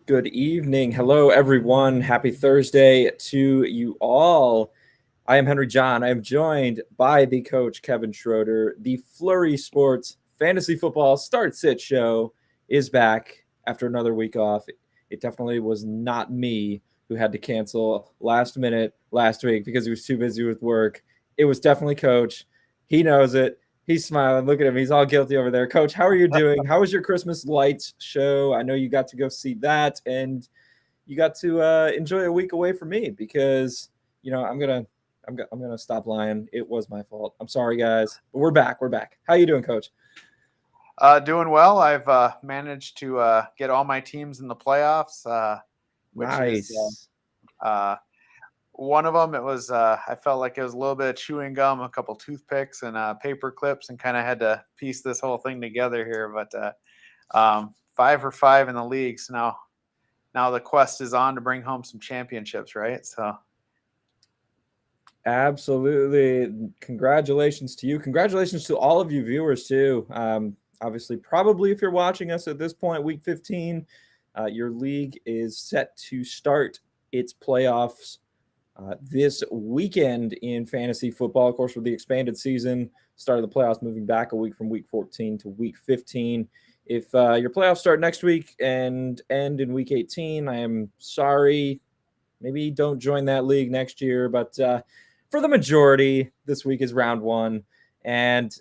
Good evening. Hello, everyone. Happy Thursday to you all. I am Henry John. I am joined by the coach, Kevin Schroeder. The Flurry Sports Fantasy Football Start Sit Show is back after another week off. It definitely was not me who had to cancel last minute last week because he was too busy with work. It was definitely Coach. He knows it. He's smiling. Look at him. He's all guilty over there. Coach, how are you doing? How was your Christmas lights show? I know you got to go see that, and you got to enjoy a week away from me because I'm gonna stop lying. It was my fault. I'm sorry, guys, but we're back. We're back. How you doing, Coach? Doing well. I've managed to get all my teams in the playoffs, which Nice. is one of them. It was I felt like it was a little bit of chewing gum, a couple toothpicks, and paper clips, and kind of had to piece this whole thing together here. But 5 for 5 in the leagues now. Now the quest is on to bring home some championships, right? So. Absolutely. Congratulations to you. Congratulations to all of you viewers too. Obviously, probably if you're watching us at this point, week 15, your league is set to start its playoffs this weekend in fantasy football. Of course, with the expanded season, start of the playoffs moving back a week from week 14 to week 15. If your playoffs start next week and end in week 18, I am sorry. Maybe don't join that league next year. But for the majority, this week is round one. And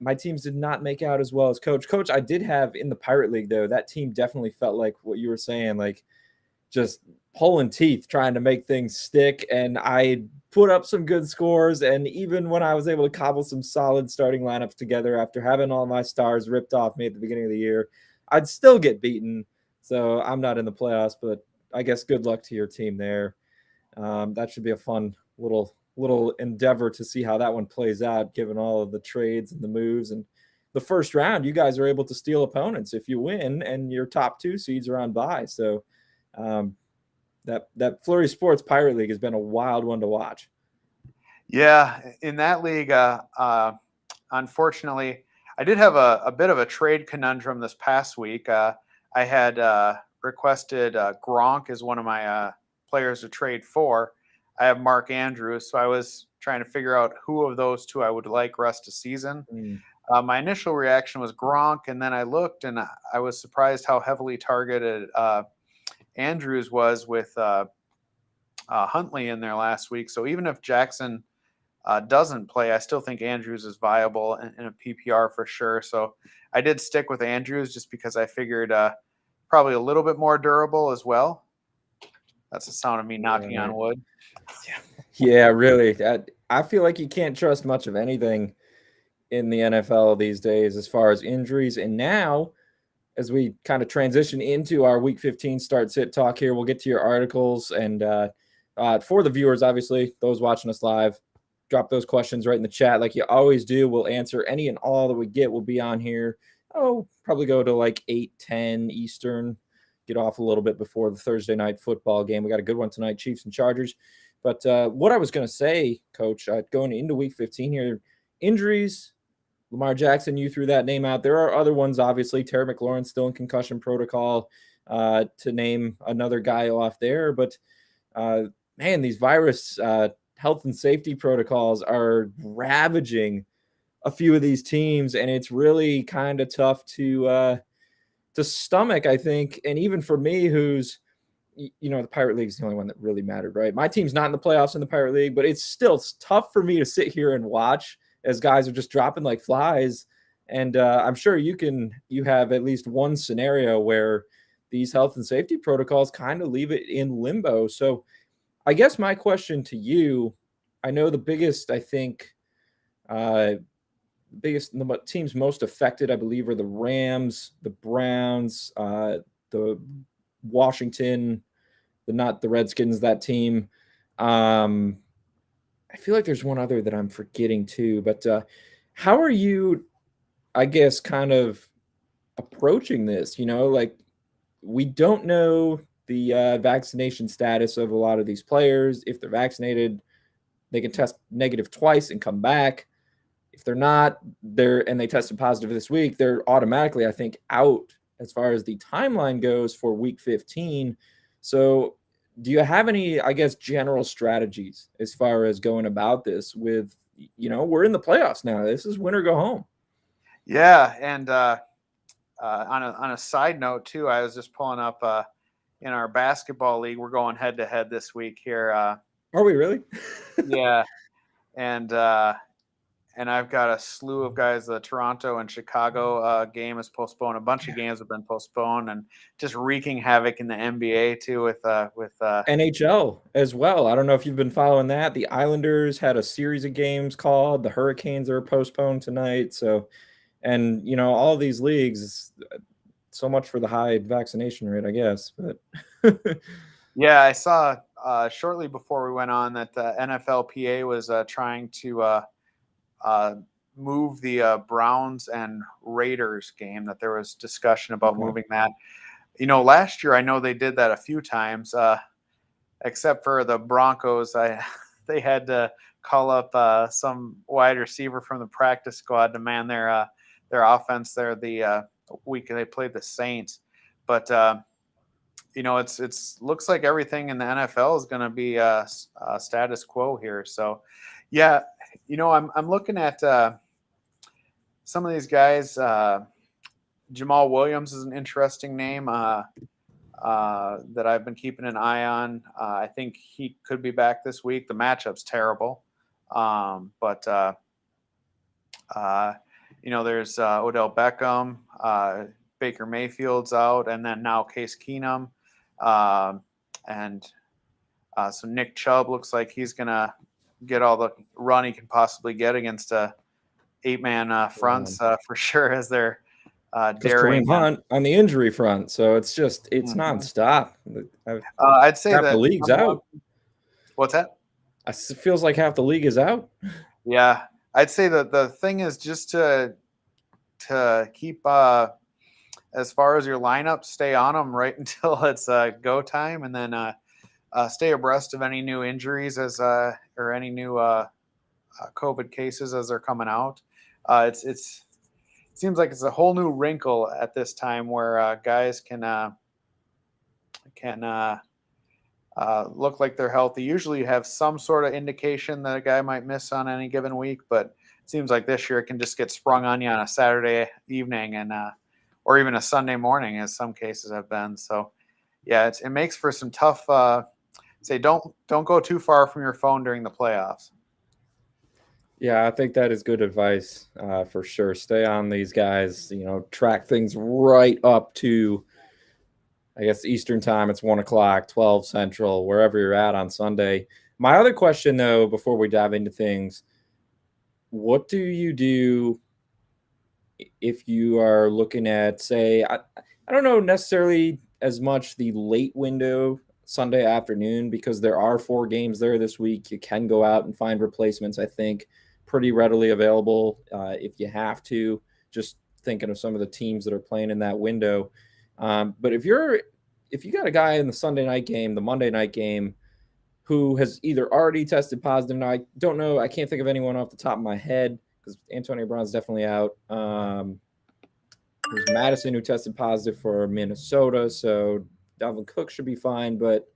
my teams did not make out as well as Coach. Coach, I did have in the Pirate League, though, that team definitely felt like what you were saying, like just pulling teeth, trying to make things stick. And I put up some good scores. And even when I was able to cobble some solid starting lineups together after having all my stars ripped off me at the beginning of the year, I'd still get beaten. So I'm not in the playoffs, but I guess good luck to your team there. That should be a fun little endeavor to see how that one plays out, given all of the trades and the moves. And the first round, you guys are able to steal opponents if you win, and your top 2 seeds are on bye. So that Flurry Sports Pirate League has been a wild one to watch. Yeah, in that league, unfortunately, I did have a bit of a trade conundrum this past week. I had requested Gronk as one of my players to trade for. I have Mark Andrews, so I was trying to figure out who of those two I would like rest of season. My initial reaction was Gronk, and then I looked, and I was surprised how heavily targeted Andrews was with Huntley in there last week. So even if Jackson doesn't play, I still think Andrews is viable in a PPR for sure. So I did stick with Andrews just because I figured probably a little bit more durable as well. That's the sound of me knocking on wood. Yeah, really. I feel like you can't trust much of anything in the NFL these days as far as injuries. And now, as we kind of transition into our Week 15 start sit talk here, we'll get to your articles. And for the viewers, obviously, those watching us live, drop those questions right in the chat like you always do. We'll answer any and all that we get. We'll be on here. Probably go to like 8:10 Eastern. Get off a little bit before the Thursday night football game. We got a good one tonight, Chiefs and Chargers. But what I was going to say, Coach, going into Week 15 here, injuries, Lamar Jackson, you threw that name out. There are other ones, obviously. Terry McLaurin still in concussion protocol, to name another guy off there. But, man, these virus health and safety protocols are ravaging a few of these teams, and it's really kind of tough to stomach, I think. And even for me, who's, the Pirate League is the only one that really mattered, right? My team's not in the playoffs in the Pirate League, but it's still tough for me to sit here and watch as guys are just dropping like flies. And I'm sure you have at least one scenario where these health and safety protocols kind of leave it in limbo. So I guess my question to you, I know the biggest, I think, the teams most affected, I believe, are the Rams, the Browns, the Washington, not the Redskins, that team. I feel like there's one other that I'm forgetting too. But how are you, I guess, kind of approaching this? Like, we don't know the vaccination status of a lot of these players. If they're vaccinated, they can test negative twice and come back. If they're not, and they tested positive this week, they're automatically, I think, out as far as the timeline goes for Week 15. So, do you have any, I guess, general strategies as far as going about this? With we're in the playoffs now. This is win or go home. Yeah, and on a side note too, I was just pulling up in our basketball league. We're going head to head this week here. Are we really? Yeah, and I've got a slew of guys. The Toronto and Chicago game is postponed. A bunch of games have been postponed, and just wreaking havoc in the NBA too with NHL as well. I don't know if you've been following that. The Islanders had a series of games called. The Hurricanes are postponed tonight. So, and all of these leagues, so much for the high vaccination rate, I guess. But yeah, I saw shortly before we went on that the NFLPA was trying to move the Browns and Raiders game, that there was discussion about moving that. Last year, I know they did that a few times, except for the Broncos. They had to call up some wide receiver from the practice squad to man their offense there the week they played the Saints. But it's looks like everything in the NFL is going to be status quo here. So yeah, I'm looking at some of these guys. Jamal Williams is an interesting name that I've been keeping an eye on. I think he could be back this week. The matchup's terrible, but there's Odell Beckham, Baker Mayfield's out, and then now Case Keenum, and so Nick Chubb looks like he's gonna get all the run he can possibly get against a 8-man fronts for sure, as they're Kareem Hunt on the injury front. So it's nonstop. I'd say half that the league's out. What's that? It feels like half the league is out. Yeah, I'd say that the thing is just to keep as far as your lineup, stay on them right until it's go time, and then stay abreast of any new injuries or any new COVID cases as they're coming out. It seems like it's a whole new wrinkle at this time where guys can look like they're healthy. Usually you have some sort of indication that a guy might miss on any given week, but it seems like this year it can just get sprung on you on a Saturday evening and or even a Sunday morning, as some cases have been. So yeah, it makes for some tough don't go too far from your phone during the playoffs. Yeah, I think that is good advice for sure. Stay on these guys, track things right up to, I guess, Eastern time. It's 1 o'clock, 12 Central, wherever you're at on Sunday. My other question, though, before we dive into things, what do you do if you are looking at, say, I don't know necessarily as much the late window Sunday afternoon, because there are 4 games there this week. You can go out and find replacements, I think, pretty readily available if you have to, just thinking of some of the teams that are playing in that window. But if you got a guy in the Sunday night game, the Monday night game, who has either already tested positive, now I don't know, I can't think of anyone off the top of my head because Antonio Brown's definitely out. There's Madison who tested positive for Minnesota, so Dalvin Cook should be fine. But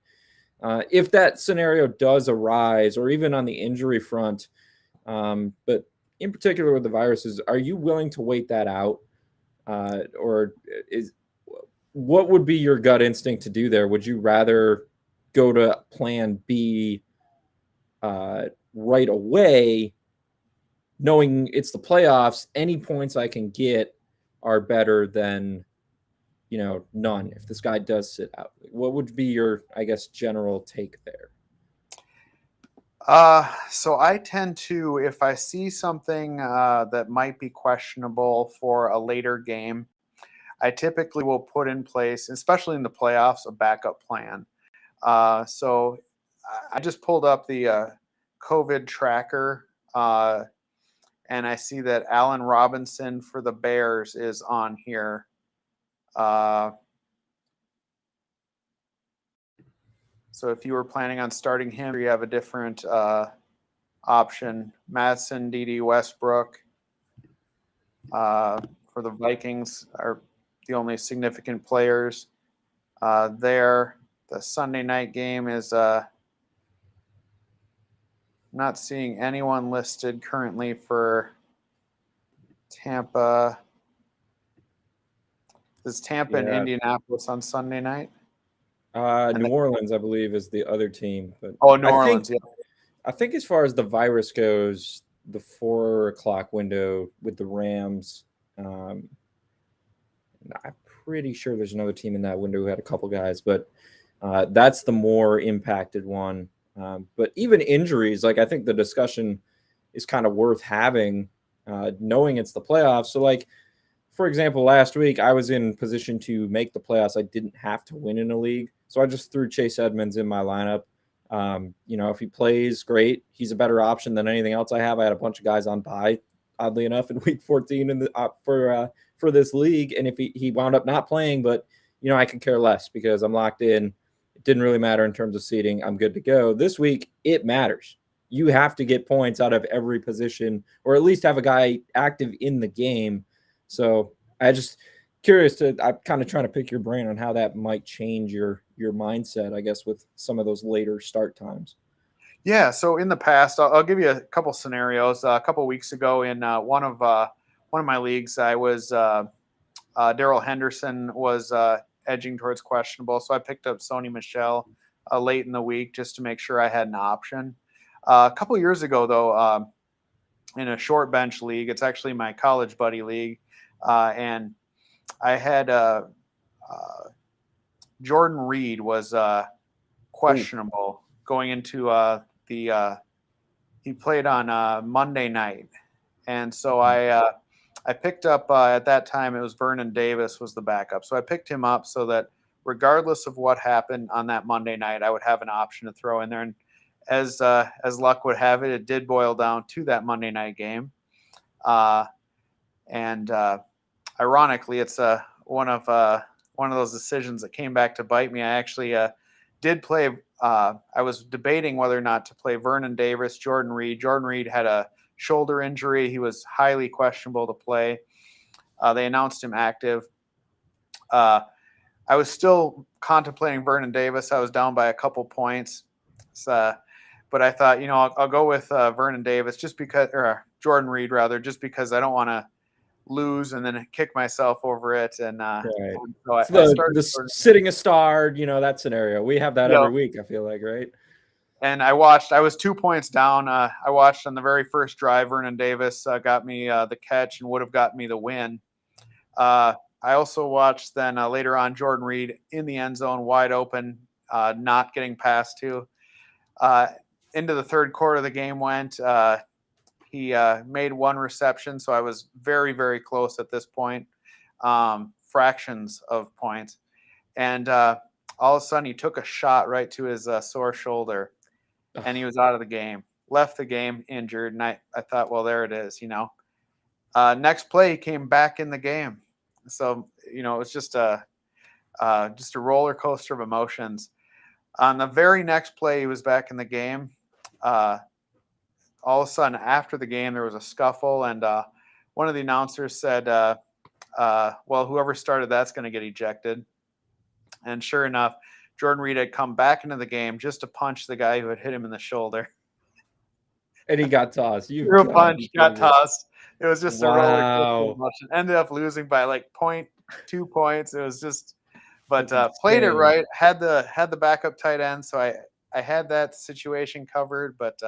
if that scenario does arise, or even on the injury front, but in particular with the viruses, are you willing to wait that out? Or what would be your gut instinct to do there? Would you rather go to plan B right away, knowing it's the playoffs, any points I can get are better than, none if this guy does sit out? What would be your, I guess, general take there? So I tend to, if I see something that might be questionable for a later game, I typically will put in place, especially in the playoffs, a backup plan. So I just pulled up the COVID tracker, and I see that Allen Robinson for the Bears is on here. So if you were planning on starting him, you have a different option. Madison, D.D. Westbrook for the Vikings are the only significant players there. The Sunday night game is not seeing anyone listed currently for Tampa. Is Tampa and Indianapolis on Sunday night? New Orleans, I believe, is the other team. But New Orleans, yeah. I think as far as the virus goes, the 4 o'clock window with the Rams, I'm pretty sure there's another team in that window who had a couple guys, but that's the more impacted one. But even injuries, like I think the discussion is kind of worth having, knowing it's the playoffs. So like, for example, last week I was in position to make the playoffs. I didn't have to win in a league. So I just threw Chase Edmonds in my lineup. If he plays, great. He's a better option than anything else I have. I had a bunch of guys on bye, oddly enough, in week 14 in the for this league. And if he wound up not playing, but I could care less because I'm locked in. It didn't really matter in terms of seeding. I'm good to go. This week, it matters. You have to get points out of every position, or at least have a guy active in the game. So I'm kind of trying to pick your brain on how that might change your mindset, I guess, with some of those later start times. Yeah. So in the past, I'll give you a couple scenarios. A couple weeks ago in one of my leagues, I was Daryl Henderson was edging towards questionable. So I picked up Sony Michel late in the week just to make sure I had an option. A couple years ago, though, in a short bench league, it's actually my college buddy league, and I had Jordan Reed was questionable going into he played on Monday night, and so I picked up at that time it was Vernon Davis was the backup, so I picked him up so that regardless of what happened on that Monday night, I would have an option to throw in there. And as luck would have it, it did boil down to that Monday night game, and ironically, it's one of those decisions that came back to bite me. I actually did play. I was debating whether or not to play Vernon Davis, Jordan Reed. Jordan Reed had a shoulder injury. He was highly questionable to play. They announced him active. I was still contemplating Vernon Davis. I was down by a couple points. But I thought, I'll go with Vernon Davis or Jordan Reed rather, just because I don't want to lose and then kick myself over it. And right. So I started sitting a star, that scenario. We have that every week, I feel like, right? And I was 2 points down. I watched on the very first drive, Vernon Davis got me the catch and would have gotten me the win. I also watched then later on Jordan Reed in the end zone, wide open, not getting passed to. Into the third quarter, the game went. He made one reception, so I was very, very close at this point, fractions of points. And all of a sudden, he took a shot right to his sore shoulder, and he was out of the game. Left the game injured, and I thought, well, there it is, Next play, he came back in the game. So, it was just a roller coaster of emotions. On the very next play, he was back in the game. All of a sudden, after the game, there was a scuffle, and one of the announcers said, well, whoever started that's going to get ejected. And sure enough, Jordan Reed had come back into the game just to punch the guy who had hit him in the shoulder. And he got tossed. Threw a punch, got tossed. It was just a roller coaster emotion. Ended up losing by 0.2 points. It was just, but played it right. Had the backup tight end, so I had that situation covered. But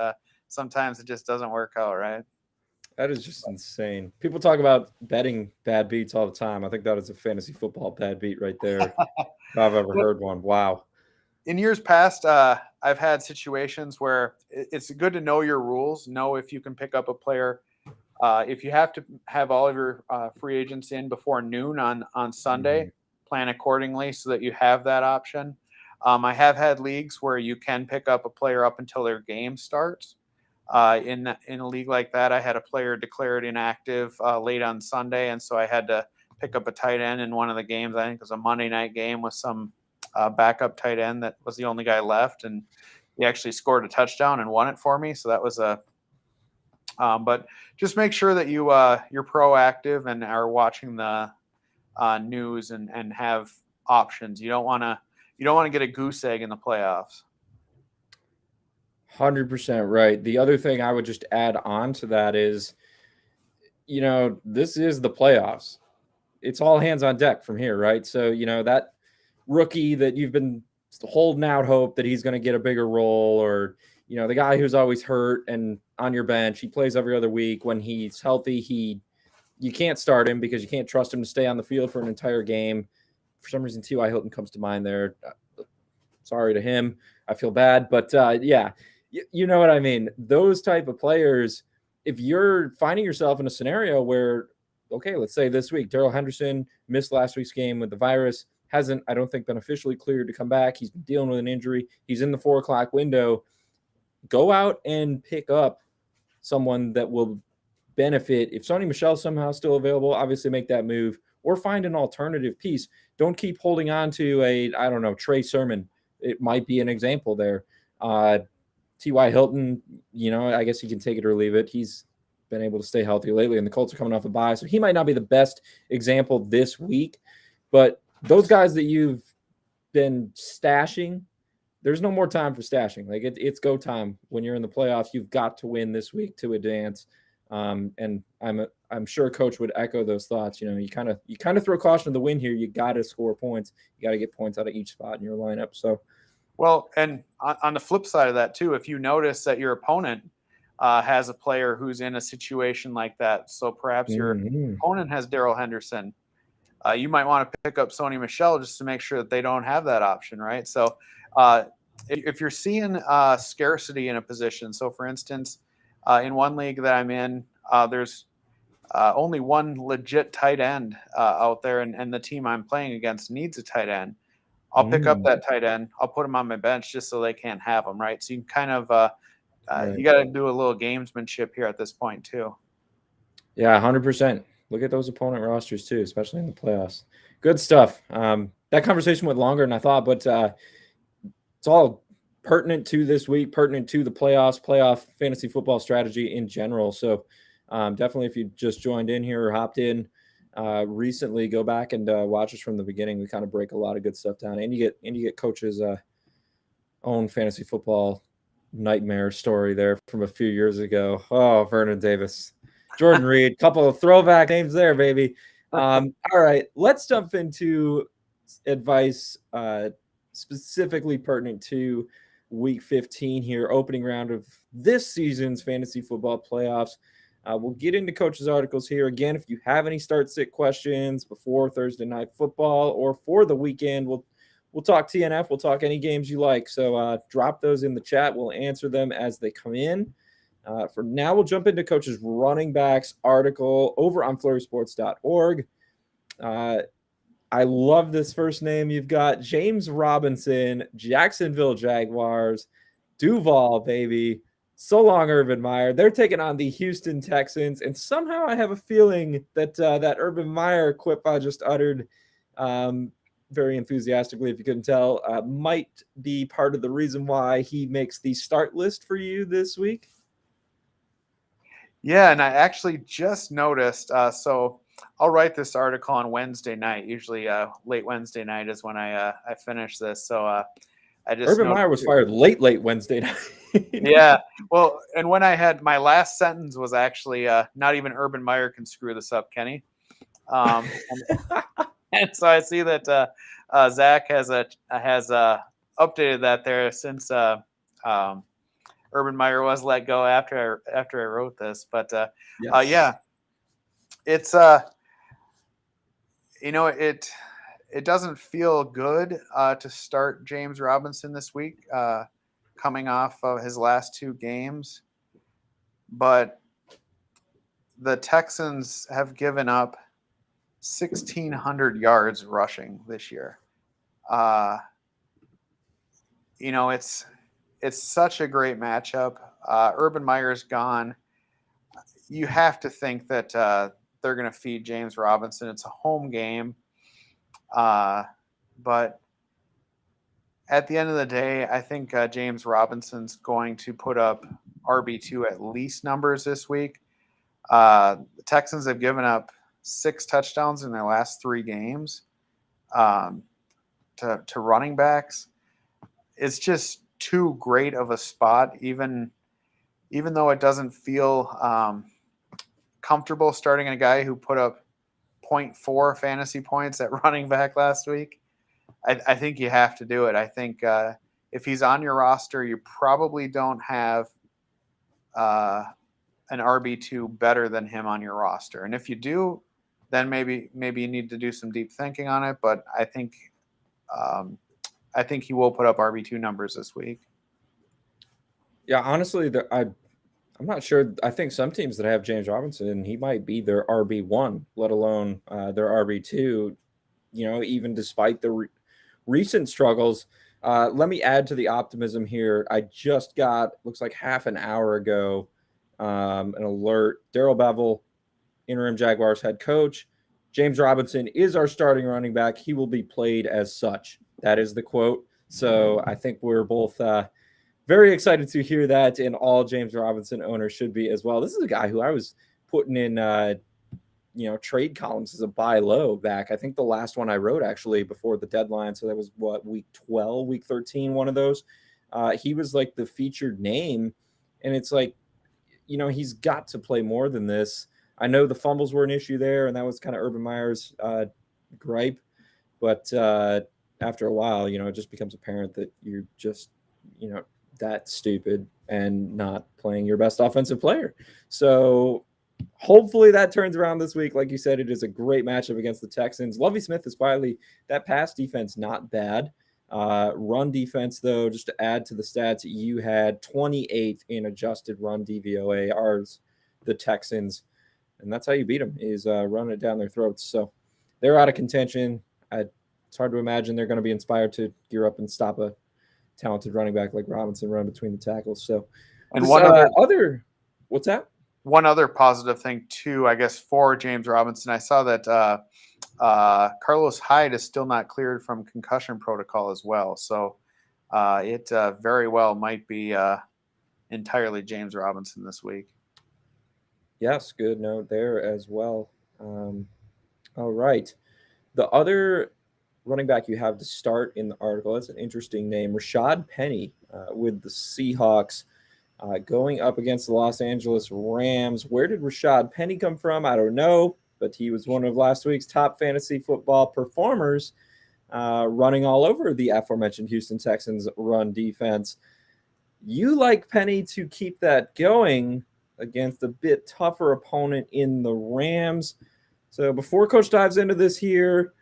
sometimes it just doesn't work out, right? That is just insane. People talk about betting bad beats all the time. I think that is a fantasy football bad beat right there. If I've ever heard one. Wow. In years past, I've had situations where it's good to know your rules, know if you can pick up a player. If you have to have all of your free agents in before noon on Sunday, plan accordingly so that you have that option. I have had leagues where you can pick up a player up until their game starts. In a league like that, I had a player declared inactive late on Sunday, and so I had to pick up a tight end in one of the games. I think it was a Monday night game with some backup tight end that was the only guy left, and he actually scored a touchdown and won it for me. So that was but just make sure that you're proactive and are watching the news and have options. You don't want to get a goose egg in the playoffs. 100% right. The other thing I would just add on to that is, this is the playoffs. It's all hands on deck from here, right? So, that rookie that you've been holding out hope that he's going to get a bigger role, or, the guy who's always hurt and on your bench, he plays every other week. When he's healthy, you can't start him because you can't trust him to stay on the field for an entire game. For some reason, T.Y. Hilton comes to mind there. Sorry to him. I feel bad. But, yeah, you know what I mean? Those type of players, if you're finding yourself in a scenario where, okay, let's say this week, Daryl Henderson missed last week's game with the virus, hasn't, I don't think, been officially cleared to come back. He's been dealing with an injury. He's in the 4 o'clock window. Go out and pick up someone that will benefit. If Sony Michel's somehow still available, obviously make that move or find an alternative piece. Don't keep holding on to Trey Sermon. It might be an example there. T.Y. Hilton, I guess he can take it or leave it. He's been able to stay healthy lately, and the Colts are coming off a bye, so he might not be the best example this week. But those guys that you've been stashing, there's no more time for stashing. Like it's go time. When you're in the playoffs, you've got to win this week to advance. And I'm sure Coach would echo those thoughts. You kind of throw caution to the wind here. You got to score points. You got to get points out of each spot in your lineup. So, well, and on the flip side of that too, if you notice that your opponent has a player who's in a situation like that, so perhaps your opponent has Daryl Henderson, you might want to pick up Sony Michel just to make sure that they don't have that option, right? So if you're seeing scarcity in a position, so for instance, in one league that I'm in, there's only one legit tight end out there, and the team I'm playing against needs a tight end. I'll pick up that tight end. I'll put him on my bench just so they can't have him, right? So you can kind of you got to do a little gamesmanship here at this point too. Yeah, 100%. Look at those opponent rosters too, especially in the playoffs. Good stuff. That conversation went longer than I thought, but it's all pertinent to this week, pertinent to the playoff fantasy football strategy in general. So definitely, if you just joined in here or hopped in recently, go back and watch us from the beginning. We kind of break a lot of good stuff down, and you get Coach's own fantasy football nightmare story there from a few years ago. Oh, Vernon Davis, Jordan Reed, couple of throwback names there, baby. All right, let's jump into advice specifically pertinent to Week 15 here, opening round of this season's fantasy football playoffs. We'll get into Coach's articles here. Again, if you have any start-sit questions before Thursday Night Football or for the weekend, we'll talk TNF. We'll talk any games you like. So drop those in the chat. We'll answer them as they come in. For now, we'll jump into Coach's running backs article over on flurrysports.org. I love this first name. You've got James Robinson, Jacksonville Jaguars, Duval, baby. So long, Urban Meyer. They're taking on the Houston Texans, and somehow I have a feeling that that Urban Meyer quip I just uttered very enthusiastically, if you couldn't tell, might be part of the reason why he makes the start list for you this week. Yeah, and I actually just noticed, so I'll write this article on Wednesday night. Usually late Wednesday night is when I finish this. So I just Urban Meyer was fired late Wednesday night. Yeah. Well, and when I had my last sentence was actually not even Urban Meyer can screw this up, Kenny. And so I see that Zach has updated that there since Urban Meyer was let go after I wrote this. But yes. yeah, it's it doesn't feel good to start James Robinson this week, coming off of his last 2 games. But the Texans have given up 1,600 yards rushing this year. It's such a great matchup. Urban Meyer's gone. You have to think that they're going to feed James Robinson. It's a home game. But at the end of the day, I think James Robinson's going to put up RB2 at least numbers this week. The Texans have given up 6 touchdowns in their last 3 games to running backs. It's just too great of a spot, even though it doesn't feel comfortable starting a guy who put up 0.4 fantasy points at running back last week. I think you have to do it. I think if he's on your roster, you probably don't have an RB2 better than him on your roster. And if you do, then maybe you need to do some deep thinking on it. But I think he will put up RB2 numbers this week. Yeah, honestly, I'm not sure. I think some teams that have James Robinson, he might be their RB1, let alone their RB2. Even despite the recent struggles. Let me add to the optimism here. I just got, looks like half an hour ago, an alert. Daryl Bevell, interim Jaguars head coach. James Robinson is our starting running back. He will be played as such. That is the quote. So I think we're both very excited to hear that, and all James Robinson owners should be as well. This is a guy who I was putting in trade columns as a buy low back. I think the last one I wrote actually before the deadline. So that was week 12, week 13, one of those. He was like the featured name. And it's like, he's got to play more than this. I know the fumbles were an issue there, and that was kind of Urban Meyer's gripe. But after a while, it just becomes apparent that you're just, that stupid and not playing your best offensive player. So hopefully that turns around this week. Like you said, it is a great matchup against the Texans. Lovie Smith is quietly, that pass defense, not bad. Run defense, though, just to add to the stats, you had 28th in adjusted run DVOA, ours, the Texans. And that's how you beat them, is running it down their throats. So they're out of contention. It's hard to imagine they're going to be inspired to gear up and stop a talented running back like Robinson run between the tackles. So, and this, what's that? One other positive thing, too, I guess, for James Robinson, I saw that Carlos Hyde is still not cleared from concussion protocol as well. So it very well might be entirely James Robinson this week. Yes, good note there as well. All right. The other running back you have to start in the article, that's an interesting name, Rashad Penny with the Seahawks. Going up against the Los Angeles Rams. Where did Rashad Penny come from? I don't know, but he was one of last week's top fantasy football performers, running all over the aforementioned Houston Texans run defense. You like Penny to keep that going against a bit tougher opponent in the Rams. So before Coach dives into this here,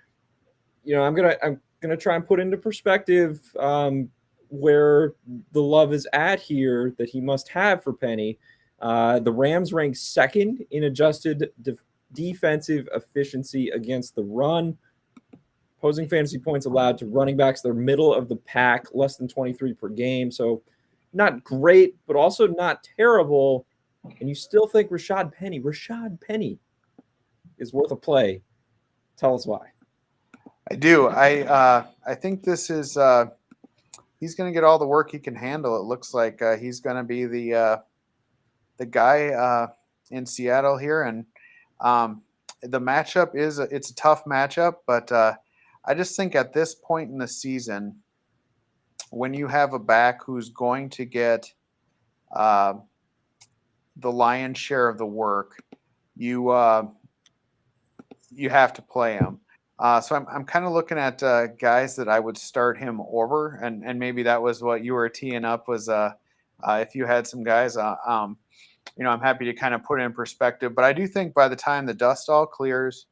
I'm gonna try and put into perspective where the love is at here that he must have for Penny. The Rams rank second in adjusted defensive efficiency against the run. Opposing fantasy points allowed to running backs, they're middle of the pack, less than 23 per game. So not great, but also not terrible. And you still think Rashad Penny is worth a play. Tell us why. I do. I think this is he's going to get all the work he can handle. It looks like he's going to be the guy in Seattle here, and the matchup it's a tough matchup. But I just think at this point in the season, when you have a back who's going to get the lion's share of the work, you have to play him. So I'm kind of looking at guys that I would start him over, and maybe that was what you were teeing up was if you had some guys, I'm happy to kind of put it in perspective. But I do think by the time the dust all clears,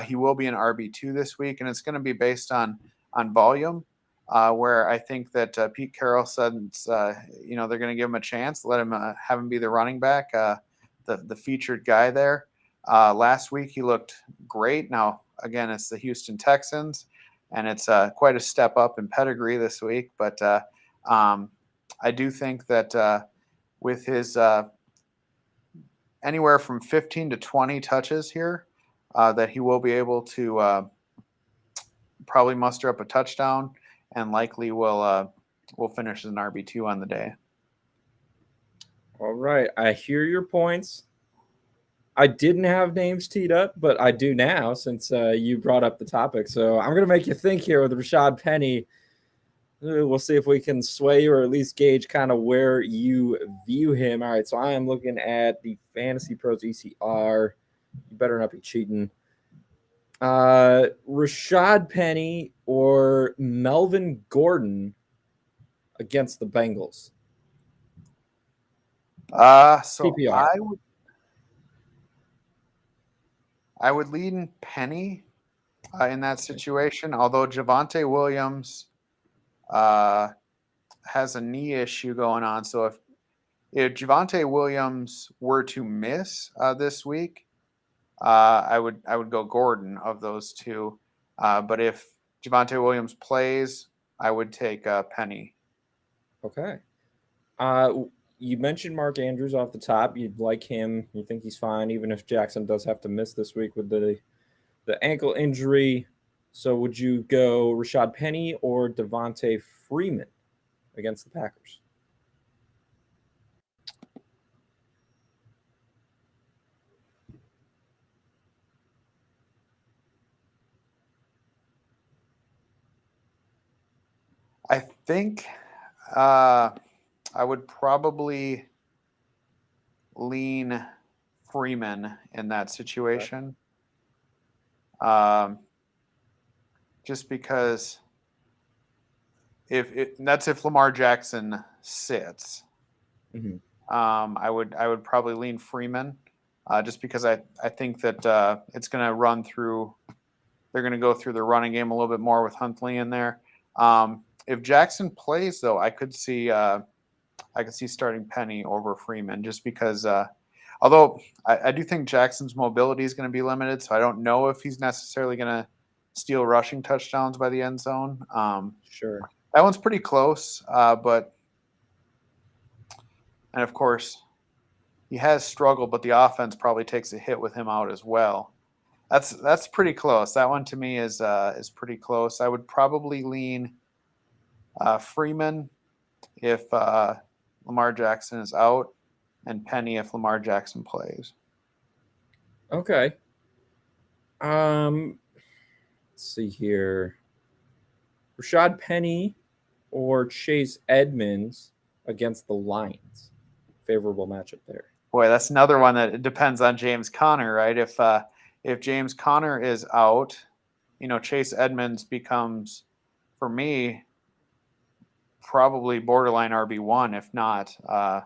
he will be an RB2 this week, and it's going to be based on volume, where I think that Pete Carroll said, they're going to give him a chance, let him have him be the running back, the featured guy there. Last week he looked great. Now, again, it's the Houston Texans, and it's quite a step up in pedigree this week. But I do think that with his anywhere from 15 to 20 touches here, that he will be able to probably muster up a touchdown, and likely will finish as an RB2 on the day. All right. I hear your points. I didn't have names teed up, but I do now since you brought up the topic. So I'm going to make you think here with Rashad Penny. We'll see if we can sway you or at least gauge kind of where you view him. All right, so I am looking at the Fantasy Pros ECR. You better not be cheating. Rashad Penny or Melvin Gordon against the Bengals. So PPR. I would lean Penny in that situation, although Javonte Williams has a knee issue going on. So if Javonte Williams were to miss this week, I would go Gordon of those two. But if Javonte Williams plays, I would take Penny. Okay. You mentioned Mark Andrews off the top. You'd like him. You think he's fine, even if Jackson does have to miss this week with the ankle injury. So would you go Rashad Penny or Devontae Freeman against the Packers? I think I would probably lean Freeman in that situation. Just because that's if Lamar Jackson sits. Mm-hmm. I would probably lean Freeman just because I think that it's going to run through. They're going to go through the running game a little bit more with Huntley in there. If Jackson plays, though, I could see starting Penny over Freeman just because. Although I do think Jackson's mobility is going to be limited, so I don't know if he's necessarily going to steal rushing touchdowns by the end zone. Sure. That one's pretty close, and of course, he has struggled, but the offense probably takes a hit with him out as well. That's pretty close. That one to me is pretty close. I would probably lean Freeman if Lamar Jackson is out, and Penny if Lamar Jackson plays. Okay. Let's see here. Rashad Penny or Chase Edmonds against the Lions. Favorable matchup there. Boy, that's another one that depends on James Conner, right? If James Conner is out, Chase Edmonds becomes, for me, probably borderline RB1. If not, I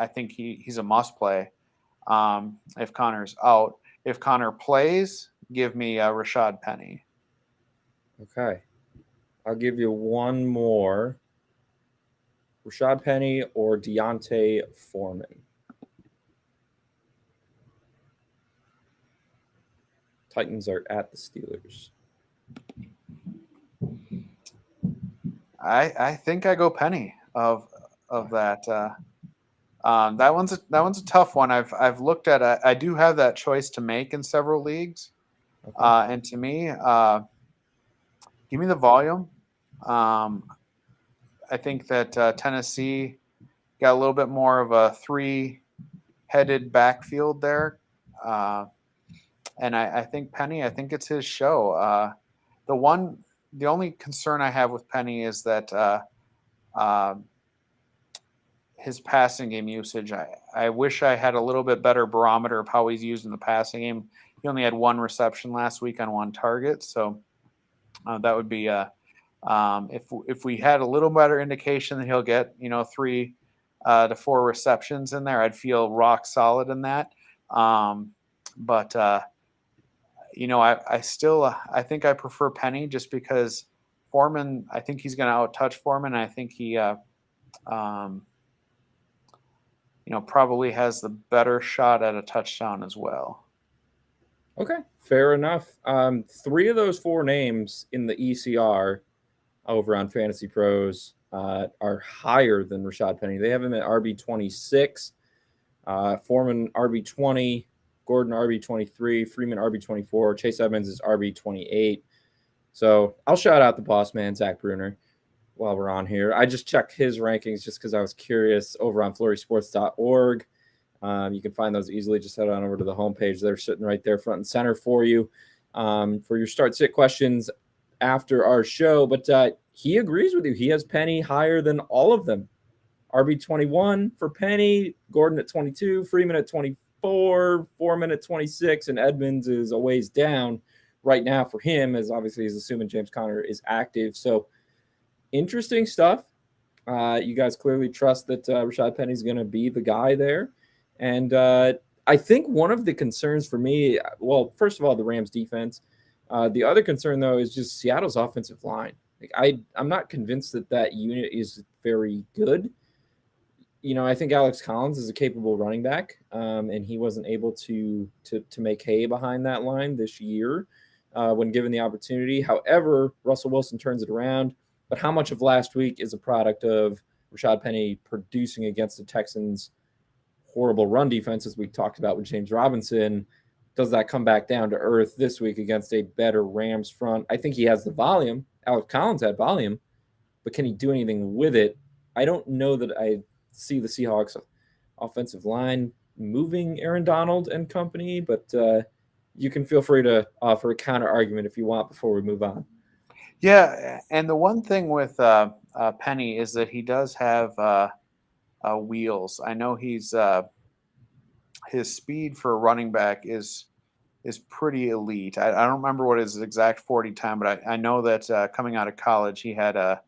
think he's a must play. If Conner's out, if Conner plays, give me Rashad Penny. Okay, I'll give you one more. Rashad Penny or Deontay Foreman. Titans are at the Steelers. I think I go Penny of that. That one's a tough one. I've looked at. I do have that choice to make in several leagues, okay. And to me, give me the volume. I think that Tennessee got a little bit more of a three-headed backfield there, and I think Penny. I think it's his show. The only concern I have with Penny is that his passing game usage. I wish I had a little bit better barometer of how he's used in the passing game. He only had one reception last week on one target, so that would be if we had a little better indication that he'll get 3 to 4 receptions in there, I'd feel rock solid in that. But I still I think I prefer Penny just because Foreman. I think he's going to out-touch Foreman. I think he probably has the better shot at a touchdown as well. Okay, fair enough. 3 of those 4 names in the ECR over on Fantasy Pros are higher than Rashad Penny. They have him at RB26, Foreman RB20, Gordon RB23, Freeman RB24, Chase Edmonds is RB28. So I'll shout out the boss man, Zach Bruner, while we're on here. I just checked his rankings just because I was curious over on FlurrySports.org. You can find those easily. Just head on over to the homepage. They're sitting right there front and center for you for your start sit questions after our show. But he agrees with you. He has Penny higher than all of them. RB21 for Penny, Gordon at 22, Freeman at 24, Foreman at 26, and Edmonds is a ways down right now for him, as obviously he's assuming James Conner is active. So interesting stuff. You guys clearly trust that Rashad Penny is going to be the guy there. And I think one of the concerns for me, well, first of all, the Rams defense. The other concern, though, is just Seattle's offensive line. I'm not convinced that unit is very good. I think Alex Collins is a capable running back, and he wasn't able to make hay behind that line this year when given the opportunity. However, Russell Wilson turns it around. But how much of last week is a product of Rashad Penny producing against the Texans' horrible run defense, as we talked about with James Robinson? Does that come back down to earth this week against a better Rams front? I think he has the volume. Alex Collins had volume, but can he do anything with it? I don't know that I see the Seahawks offensive line moving Aaron Donald and company, but you can feel free to offer a counter argument if you want before we move on. Yeah, and the one thing with Penny is that he does have wheels. I know he's his speed for a running back is pretty elite. I don't remember what his exact 40 time, but I know that coming out of college he had a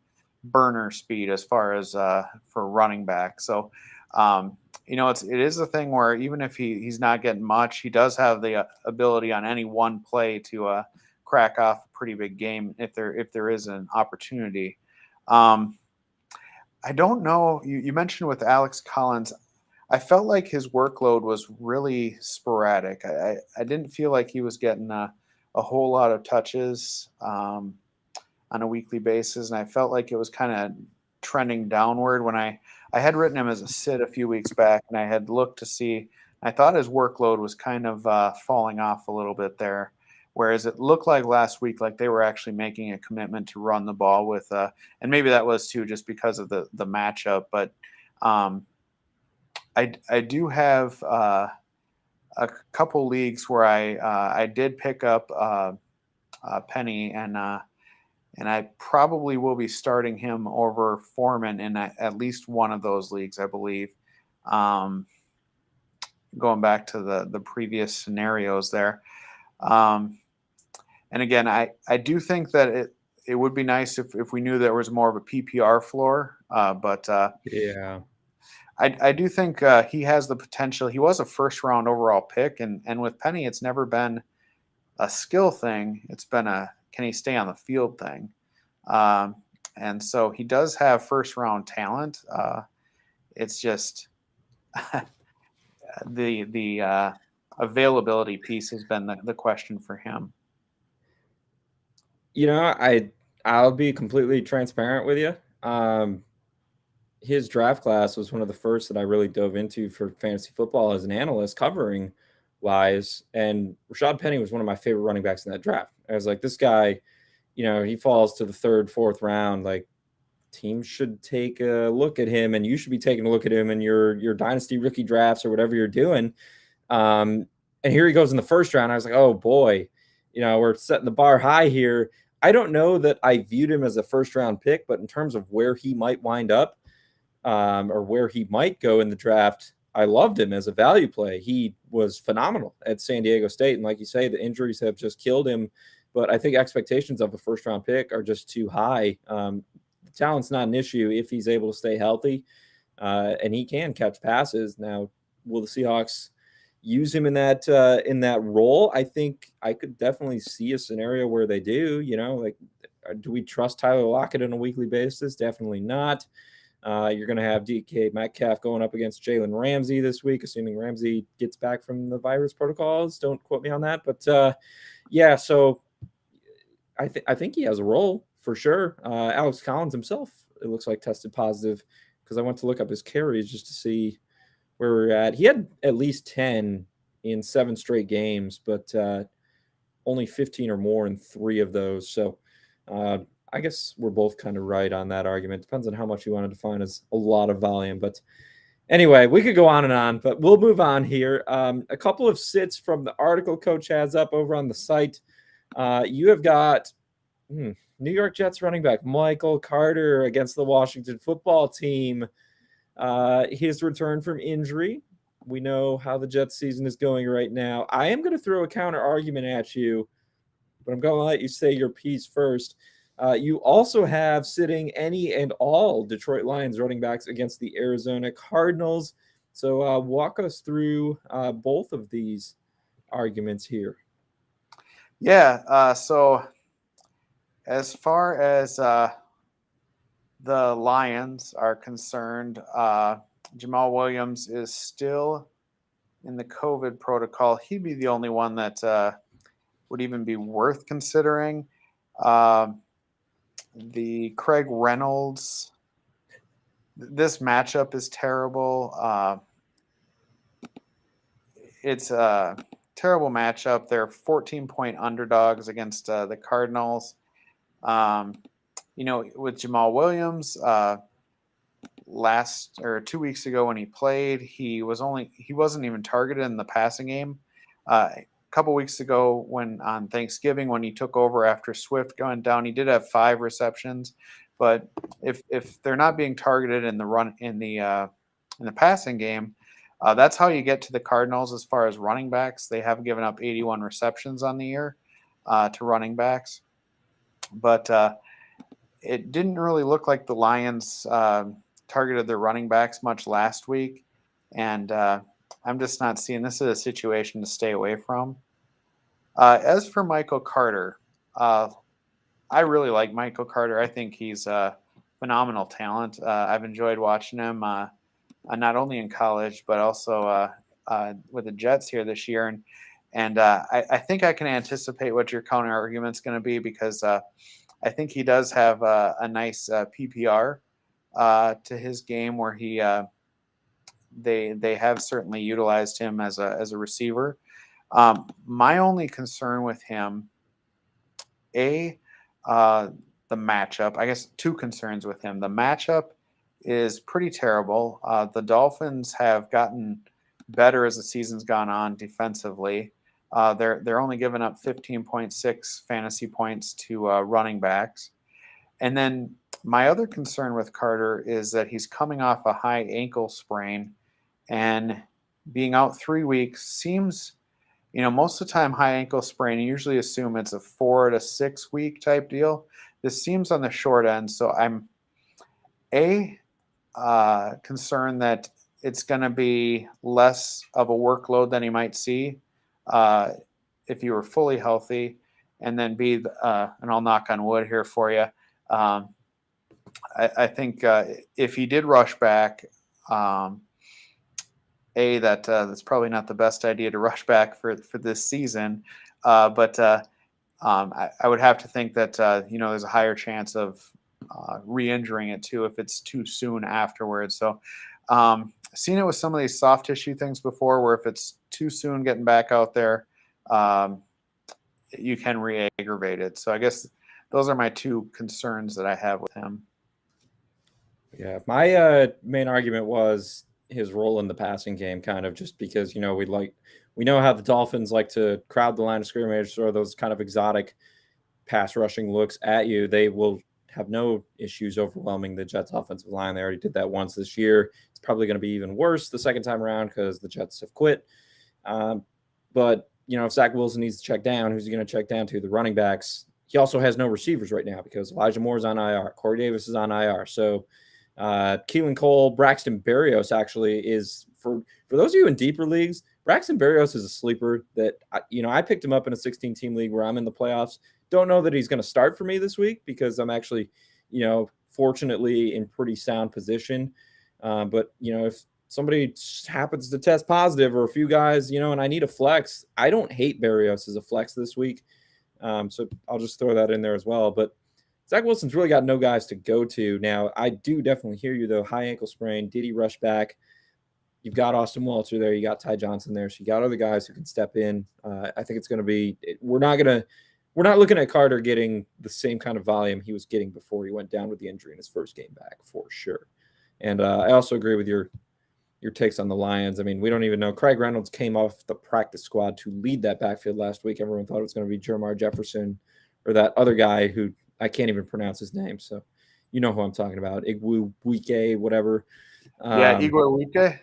burner speed as far as for running back. So it is a thing where even if he's not getting much, he does have the ability on any one play to crack off a pretty big game if there is an opportunity. I don't know. You mentioned with Alex Collins, I felt like his workload was really sporadic. I didn't feel like he was getting a whole lot of touches on a weekly basis, and I felt like it was kind of trending downward when I had written him as a sit a few weeks back, and I had looked to see. I thought his workload was kind of falling off a little bit there. Whereas it looked like last week, like they were actually making a commitment to run the ball with, and maybe that was too just because of the matchup. But I do have a couple leagues where I did pick up Penny, and I probably will be starting him over Foreman in at least one of those leagues, I believe. Going back to the previous scenarios there. And again, I do think that it would be nice if we knew there was more of a PPR floor. But yeah, I do think he has the potential. He was a first round overall pick, and with Penny, it's never been a skill thing. It's been a can he stay on the field thing. And so he does have first round talent. It's just the availability piece has been the question for him. I'll be completely transparent with you. His draft class was one of the first that I really dove into for fantasy football as an analyst covering wise. And Rashad Penny was one of my favorite running backs in that draft. I was like, this guy, he falls to the third, fourth round. Like, teams should take a look at him, and you should be taking a look at him in your dynasty rookie drafts or whatever you're doing. And here he goes in the first round. I was like, oh boy, we're setting the bar high here. I don't know that I viewed him as a first round pick, but in terms of where he might wind up or where he might go in the draft, I loved him as a value play. He was phenomenal at San Diego State. And like you say, the injuries have just killed him. But I think expectations of a first round pick are just too high. The talent's not an issue if he's able to stay healthy and he can catch passes. Now, will the Seahawks use him in that role? I think I could definitely see a scenario where they do. Do we trust Tyler Lockett on a weekly basis? Definitely not. You're going to have DK Metcalf going up against Jalen Ramsey this week, assuming Ramsey gets back from the virus protocols. Don't quote me on that, but yeah. So I think he has a role for sure. Alex Collins himself, it looks like, tested positive because I went to look up his carries just to see where we're at. He had at least 10 in 7 straight games, but only 15 or more in 3 of those. So I guess we're both kind of right on that argument. Depends on how much you want to define as a lot of volume. But Anyway, we could go on and on, but we'll move on here. A couple of sits from the article Coach has up over on the site. You have got New York Jets running back Michael Carter against the Washington football team. His return from injury. We know how the Jets season is going right now. I am going to throw a counter argument at you, but I'm going to let you say your piece first. You also have sitting any and all Detroit Lions running backs against the Arizona Cardinals. So walk us through both of these arguments here. Yeah. So as far as the Lions are concerned, Jamal Williams is still in the COVID protocol. He'd be the only one that would even be worth considering. The Craig Reynolds, this matchup is terrible. It's a terrible matchup. They're 14-point underdogs against the Cardinals. With Jamal Williams, 2 weeks ago when he played, he wasn't even targeted in the passing game. A couple weeks ago on Thanksgiving when he took over after Swift going down, he did have 5 receptions. But if they're not being targeted in the passing game, that's how you get to the Cardinals as far as running backs. They have given up 81 receptions on the year to running backs. But it didn't really look like the Lions targeted their running backs much last week. And I'm just not seeing this as a situation to stay away from. As for Michael Carter, I really like Michael Carter. I think he's a phenomenal talent. I've enjoyed watching him not only in college, but also with the Jets here this year. And I think I can anticipate what your counter argument's going to be because I think he does have a nice PPR to his game where they have certainly utilized him as a receiver. My only concern with him, the matchup, I guess 2 concerns with him. The matchup is pretty terrible. The Dolphins have gotten better as the season's gone on defensively. They're only giving up 15.6 fantasy points to running backs. And then my other concern with Carter is that he's coming off a high ankle sprain, and being out 3 weeks seems, most of the time high ankle sprain, you usually assume it's a 4 to 6 week type deal. This seems on the short end. So I'm concerned that it's going to be less of a workload than he might see if he were fully healthy, and then B, and I'll knock on wood here for you. I think if he did rush back, that's probably not the best idea to rush back for this season. But I would have to think that there's a higher chance of re-injuring it too if it's too soon afterwards. So seen it with some of these soft tissue things before, where if it's too soon getting back out there, you can re-aggravate it. So I guess those are my 2 concerns that I have with him. Yeah, my main argument was his role in the passing game, kind of just because, we know how the Dolphins like to crowd the line of scrimmage, throw those kind of exotic pass rushing looks at you. They will have no issues overwhelming the Jets offensive line. They already did that once this year. It's probably going to be even worse the second time around because the Jets have quit. But, if Zach Wilson needs to check down, who's he going to check down to? The running backs. He also has no receivers right now because Elijah Moore's on IR. Corey Davis is on IR. So Keelan Cole, Braxton Berrios actually is, for those of you in deeper leagues, Braxton Berrios is a sleeper that, I picked him up in a 16-team league where I'm in the playoffs. Don't know that he's going to start for me this week because I'm actually, fortunately in pretty sound position. But, if somebody happens to test positive or a few guys, and I need a flex, I don't hate Berrios as a flex this week. So I'll just throw that in there as well. But Zach Wilson's really got no guys to go to. Now, I do definitely hear you, though. High ankle sprain. Did he rush back? You've got Austin Walter there. You got Ty Johnson there. So you got other guys who can step in. I think it's going to be – we're not looking at Carter getting the same kind of volume he was getting before he went down with the injury in his first game back, for sure. And I also agree with your your takes on the Lions. I mean, we don't even know. Craig Reynolds came off the practice squad to lead that backfield last week. Everyone thought it was going to be Jermar Jefferson or that other guy who I can't even pronounce his name. So you know who I'm talking about. Igwu Wike, whatever. Igwe Wike.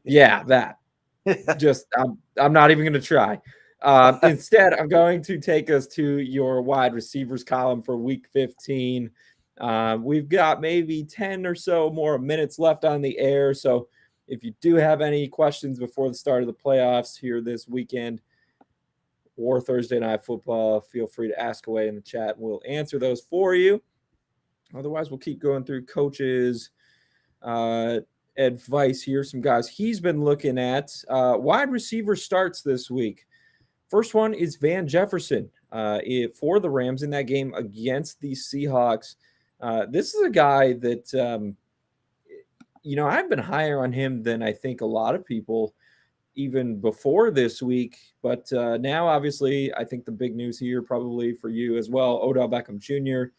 Yeah, that. Just I'm not even going to try. Instead, I'm going to take us to your wide receivers column for week 15. We've got maybe 10 or so more minutes left on the air. So if you do have any questions before the start of the playoffs here this weekend or Thursday Night Football, feel free to ask away in the chat. We'll answer those for you. Otherwise, we'll keep going through coaches' advice here. Some guys he's been looking at. Wide receiver starts this week. First one is Van Jefferson for the Rams in that game against the Seahawks. This is a guy that, I've been higher on him than I think a lot of people even before this week. But now, obviously, I think the big news here probably for you as well, Odell Beckham Jr.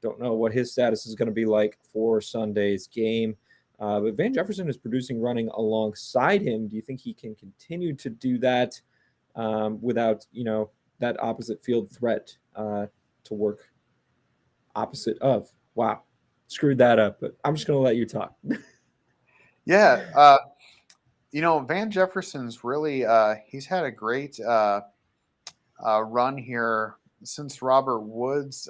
Don't know what his status is going to be like for Sunday's game. But Van Jefferson is producing running alongside him. Do you think he can continue to do that without, that opposite field threat to work opposite of? Wow, screwed that up, but I'm just going to let you talk. Yeah. Van Jefferson's really, he's had a great run here since Robert Woods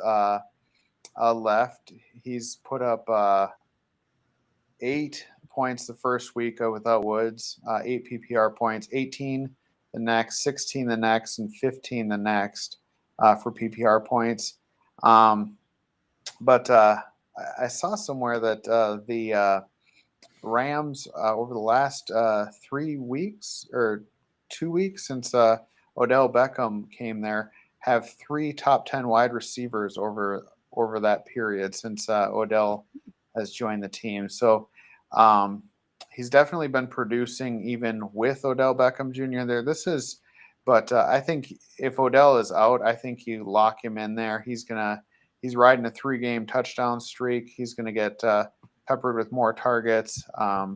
left. He's put up 8 points the first week without Woods, 8 PPR points, 18 the next, 16 the next, and 15 the next for PPR points. But I saw somewhere that the Rams over the last 3 weeks or 2 weeks since Odell Beckham came there have 3 top 10 wide receivers over that period since Odell has joined the team. So he's definitely been producing even with Odell Beckham Jr. there. But I think if Odell is out, I think you lock him in there. He's riding a 3-game touchdown streak. He's going to get peppered with more targets. I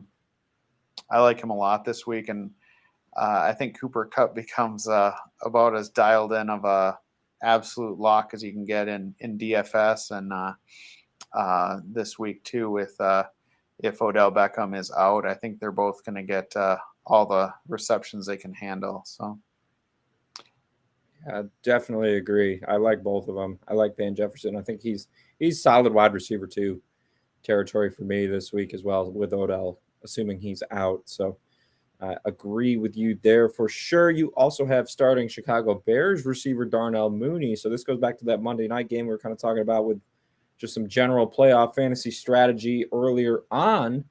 like him a lot this week, and I think Cooper Kupp becomes about as dialed in of a absolute lock as you can get in DFS and this week too. With if Odell Beckham is out, I think they're both going to get all the receptions they can handle. So. I definitely agree. I like both of them. I like Van Jefferson. I think he's solid wide receiver too territory for me this week as well with Odell, assuming he's out. So I agree with you there for sure. You also have starting Chicago Bears receiver Darnell Mooney. So this goes back to that Monday night game we were kind of talking about with just some general playoff fantasy strategy earlier on.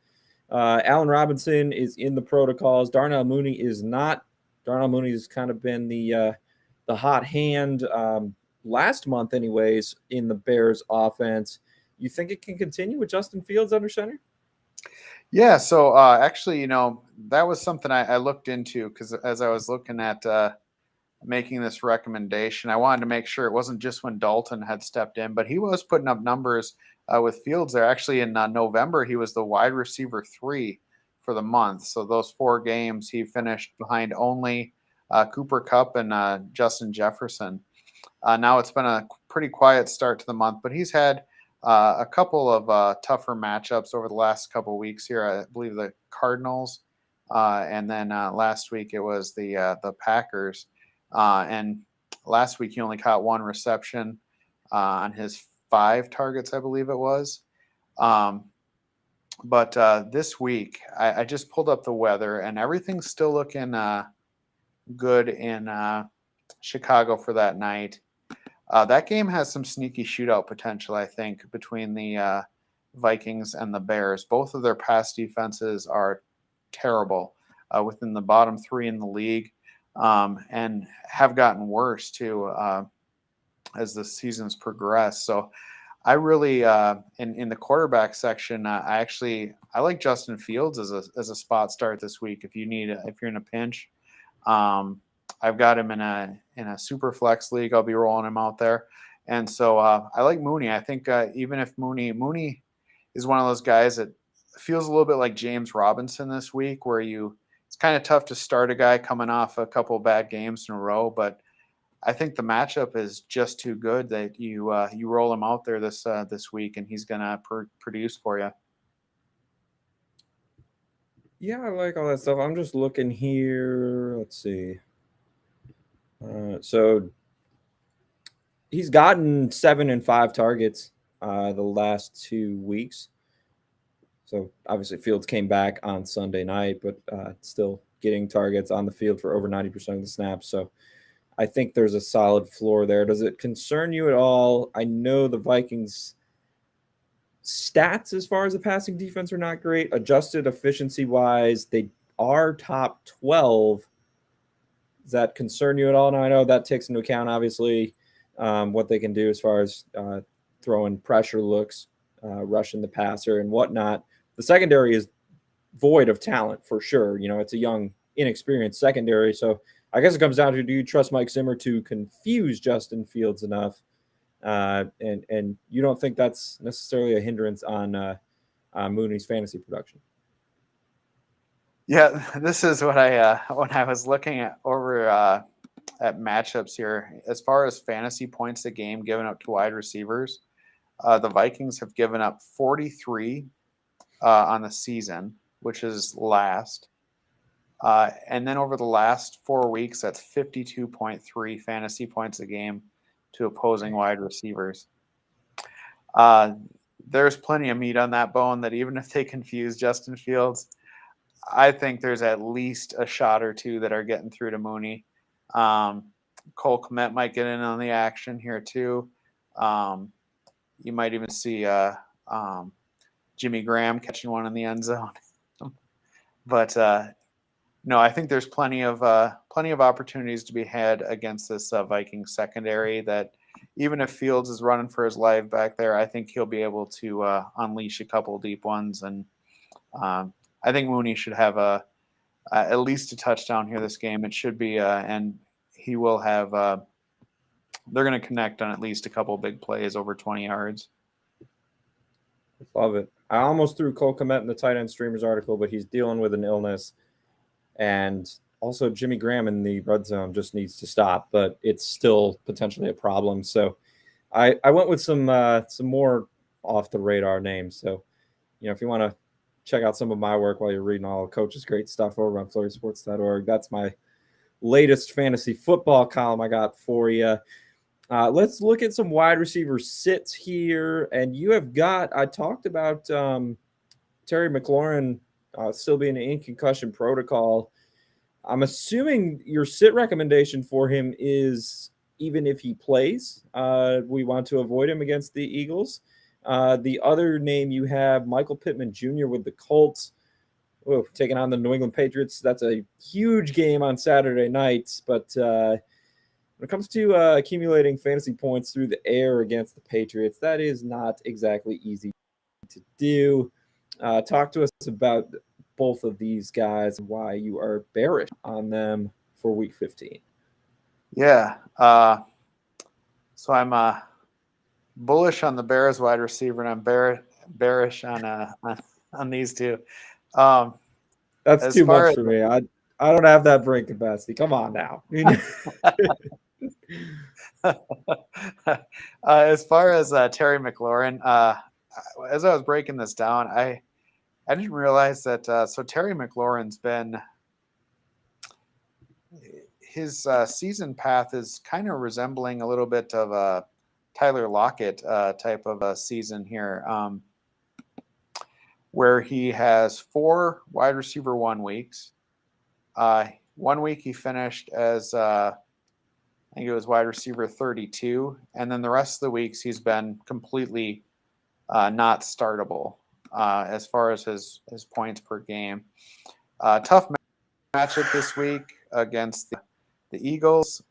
Allen Robinson is in the protocols. Darnell Mooney is not. Darnell Mooney has kind of been the hot hand last month anyways in the Bears offense. You think it can continue with Justin Fields under center? Yeah, so actually, that was something I looked into because as I was looking at making this recommendation, I wanted to make sure it wasn't just when Dalton had stepped in, but he was putting up numbers with Fields there. Actually, in November, he was the wide receiver 3 for the month. So those 4 games, he finished behind only Cooper Kupp and Justin Jefferson. Now it's been a pretty quiet start to the month, but he's had a couple of tougher matchups over the last couple of weeks here. I believe the Cardinals, and then last week it was the Packers. And last week he only caught 1 reception on his 5 targets, I believe it was. But this week I just pulled up the weather, and everything's still looking good in Chicago for that night. That game has some sneaky shootout potential, I think, between the Vikings and the Bears. Both of their pass defenses are terrible, within the bottom 3 in the league, and have gotten worse too as the season's progressed. So I really, in the quarterback section, I like Justin Fields as a spot start this week. If you're in a pinch, I've got him in a super flex league. I'll be rolling him out there. And so I like Mooney. I think even if Mooney is one of those guys that feels a little bit like James Robinson this week, where it's kind of tough to start a guy coming off a couple of bad games in a row, but I think the matchup is just too good that you roll him out there this week, and he's gonna produce for you. Yeah, I like all that stuff. I'm just looking here. Let's see. So he's gotten 7 and 5 targets the last 2 weeks. So obviously Fields came back on Sunday night, but still getting targets on the field for over 90% of the snaps. So I think there's a solid floor there. Does it concern you at all? I know the Vikings stats as far as the passing defense are not great. Adjusted efficiency wise, they are top 12. Does that concern you at all? Now I know that takes into account obviously what they can do as far as throwing pressure looks, rushing the passer and whatnot. The secondary is void of talent for sure. You know, it's a young, inexperienced secondary. So I guess it comes down to, do you trust Mike Zimmer to confuse Justin Fields enough? And you don't think that's necessarily a hindrance on Mooney's fantasy production? Yeah, this is what when I was looking at matchups here, as far as fantasy points a game given up to wide receivers, the Vikings have given up 43 on the season, which is last. And then over the last 4 weeks, that's 52.3 fantasy points a game to opposing wide receivers. There's plenty of meat on that bone that even if they confuse Justin Fields, I think there's at least a shot or two that are getting through to Mooney. Cole Kmet might get in on the action here too. You might even see Jimmy Graham catching one in the end zone. But no, I think there's plenty of opportunities to be had against this Vikings secondary, that even if Fields is running for his life back there, I think he'll be able to unleash a couple deep ones. And I think Mooney should have at least a touchdown here this game. It should be, and he will have. They're going to connect on at least a couple big plays over 20 yards. Love it. I almost threw Cole Kmet in the tight end streamers article, but he's dealing with an illness. And also Jimmy Graham in the red zone just needs to stop, but it's still potentially a problem. So I went with some more off the radar names. So, you know, if you want to check out some of my work while you're reading all of Coach's great stuff over on FlurrySports.org, that's my latest fantasy football column I got for you. Let's look at some wide receiver sits here. And you have got, I talked about Terry McLaurin still being in concussion protocol. I'm assuming your sit recommendation for him is even if he plays, we want to avoid him against the Eagles. The other name you have, Michael Pittman Jr. with the Colts, taking on the New England Patriots. That's a huge game on Saturday nights. But when it comes to accumulating fantasy points through the air against the Patriots, that is not exactly easy to do. Talk to us about both of these guys and why you are bearish on them for Week 15. Yeah. So I'm bullish on the Bears wide receiver, and I'm bearish on these two. That's too much for me. I don't have that brain capacity. Come on now. As far as Terry McLaurin, as I was breaking this down, I didn't realize that. So Terry McLaurin's been, his season path is kind of resembling a little bit of a Tyler Lockett type of a season here, where he has 4 wide receiver 1 weeks. 1 week he finished as I think it was wide receiver 32, and then the rest of the weeks he's been completely not startable as far as his points per game. Tough matchup this week against the Eagles.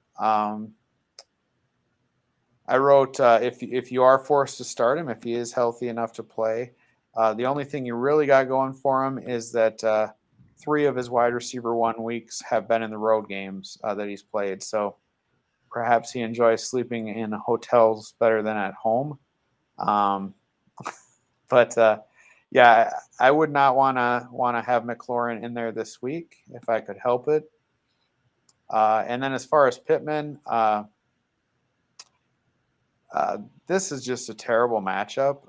I wrote if you are forced to start him, if he is healthy enough to play, the only thing you really got going for him is that 3 of his wide receiver 1 weeks have been in the road games that he's played. So perhaps he enjoys sleeping in hotels better than at home. But Yeah, I would not want to have Mclaren in there this week if I could help it. And then as far as Pittman, this is just a terrible matchup.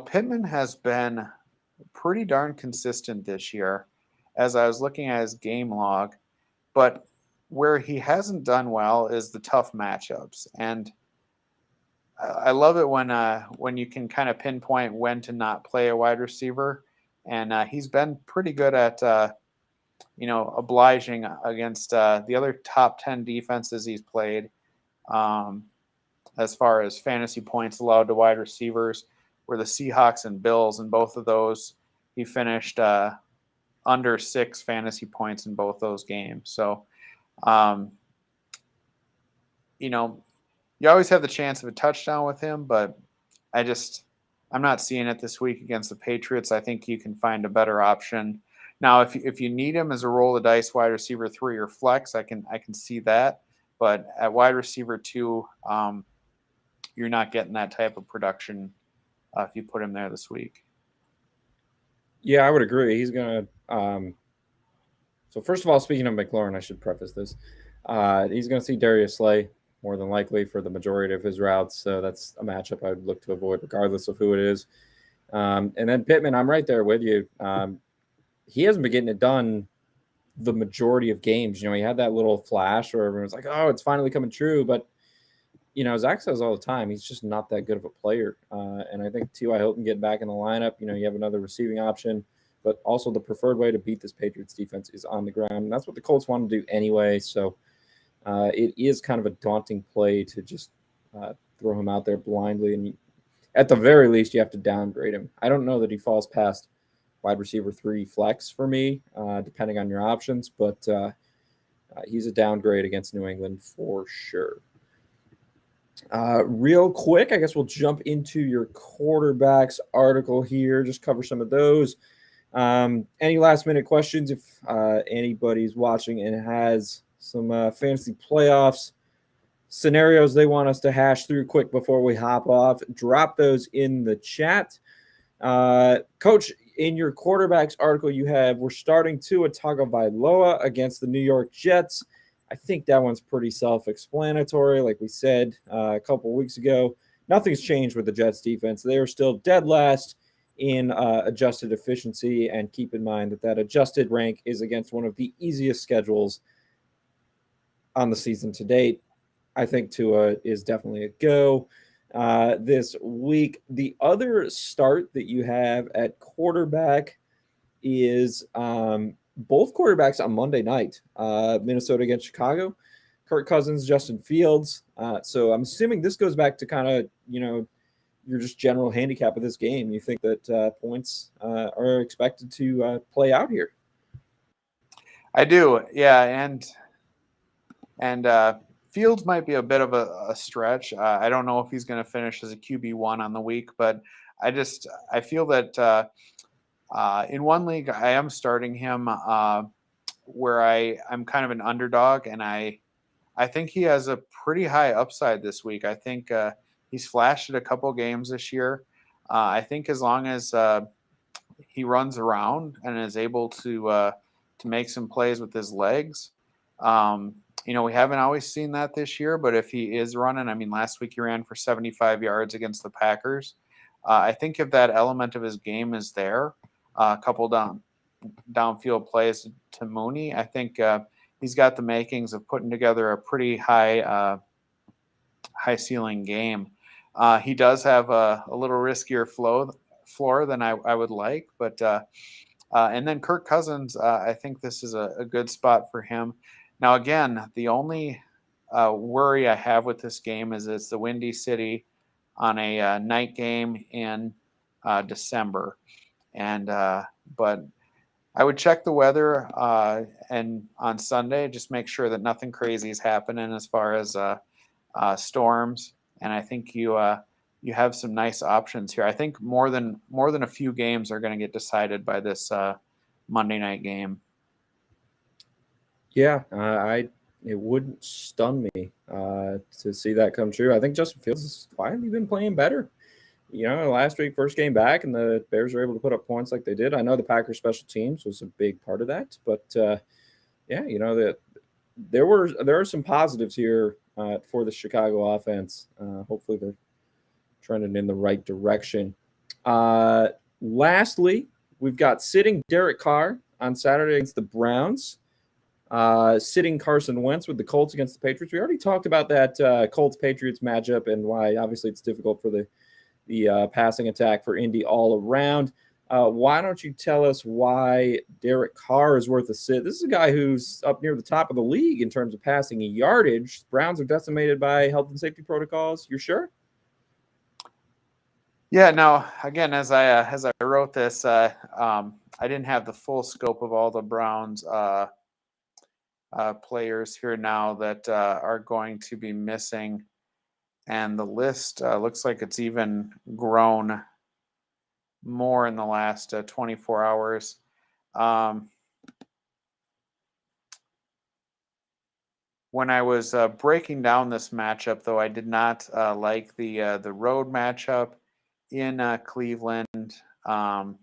Pittman has been pretty darn consistent this year as I was looking at his game log, but where he hasn't done well is the tough matchups. And I love it when you can kind of pinpoint when to not play a wide receiver. And he's been pretty good at, obliging against the other top 10 defenses he's played. As far as fantasy points allowed to wide receivers, were the Seahawks and Bills, and both of those he finished under 6 fantasy points in both those games. So, you always have the chance of a touchdown with him, but I'm not seeing it this week against the Patriots. I think you can find a better option. Now, if you need him as a roll the dice wide receiver 3 or flex, I can see that. But at wide receiver 2, you're not getting that type of production if you put him there this week. Yeah, I would agree. He's going to so first of all, speaking of McLaurin, I should preface this. He's going to see Darius Slay more than likely for the majority of his routes. So that's a matchup I would look to avoid regardless of who it is. And then Pittman, I'm right there with you. He hasn't been getting it done the majority of games. He had that little flash where everyone's like, oh, it's finally coming true. But, Zach says all the time, he's just not that good of a player. And I think T.Y. Hilton getting back in the lineup, you have another receiving option. But also the preferred way to beat this Patriots defense is on the ground. And that's what the Colts want to do anyway. So it is kind of a daunting play to just throw him out there blindly. And at the very least, you have to downgrade him. I don't know that he falls past wide receiver 3 flex for me, depending on your options. But he's a downgrade against New England for sure. Real quick, I guess we'll jump into your quarterbacks article here, just cover some of those. Any last minute questions? If anybody's watching and has some fantasy playoffs scenarios they want us to hash through quick before we hop off, drop those in the chat. Coach, in your quarterbacks article you have, we're starting Tua Tagovailoa against the New York Jets. I think that one's pretty self-explanatory. Like we said a couple weeks ago, nothing's changed with the Jets defense. They are still dead last in adjusted efficiency, and keep in mind that adjusted rank is against one of the easiest schedules on the season to date. I think Tua is definitely a go this week. The other start that you have at quarterback is both quarterbacks on Monday night, Minnesota against Chicago, Kirk Cousins, Justin Fields. So I'm assuming this goes back to kind of, your just general handicap of this game. You think that points are expected to play out here? I do, yeah, and Fields might be a bit of a stretch. I don't know if he's going to finish as a QB1 on the week, but I feel that in one league I am starting him where I'm kind of an underdog, and I think he has a pretty high upside this week. I think he's flashed at a couple games this year. I think as long as he runs around and is able to make some plays with his legs, we haven't always seen that this year, but if he is running, last week he ran for 75 yards against the Packers. I think if that element of his game is there, a couple downfield plays to Mooney, I think he's got the makings of putting together a pretty high ceiling game. He does have a little riskier floor than I would like, but and then Kirk Cousins, I think this is a good spot for him. Now, again, the only worry I have with this game is it's the Windy City on a night game in December, and but I would check the weather and on Sunday, just make sure that nothing crazy is happening as far as storms. And I think you have some nice options here. I think more than a few games are going to get decided by this Monday night game. Yeah, it wouldn't stun me to see that come true. I think Justin Fields has quietly been playing better last week, first game back, and the Bears were able to put up points like they did. I know the Packers special teams was a big part of that, but there are some positives here for the Chicago offense. Hopefully they're trending in the right direction. Lastly, we've got sitting Derek Carr on Saturday against the Browns. Sitting Carson Wentz with the Colts against the Patriots. We already talked about that Colts-Patriots matchup and why obviously it's difficult for the passing attack for Indy all around. Why don't you tell us why Derek Carr is worth a sit? This is a guy who's up near the top of the league in terms of passing yardage. Browns are decimated by health and safety protocols. You're sure? Yeah, no, again, as I wrote this, I didn't have the full scope of all the Browns players here now that are going to be missing. And the list looks like it's even grown more in the last 24 hours. When I was breaking down this matchup, though, I did not like the road matchup in Cleveland. I'm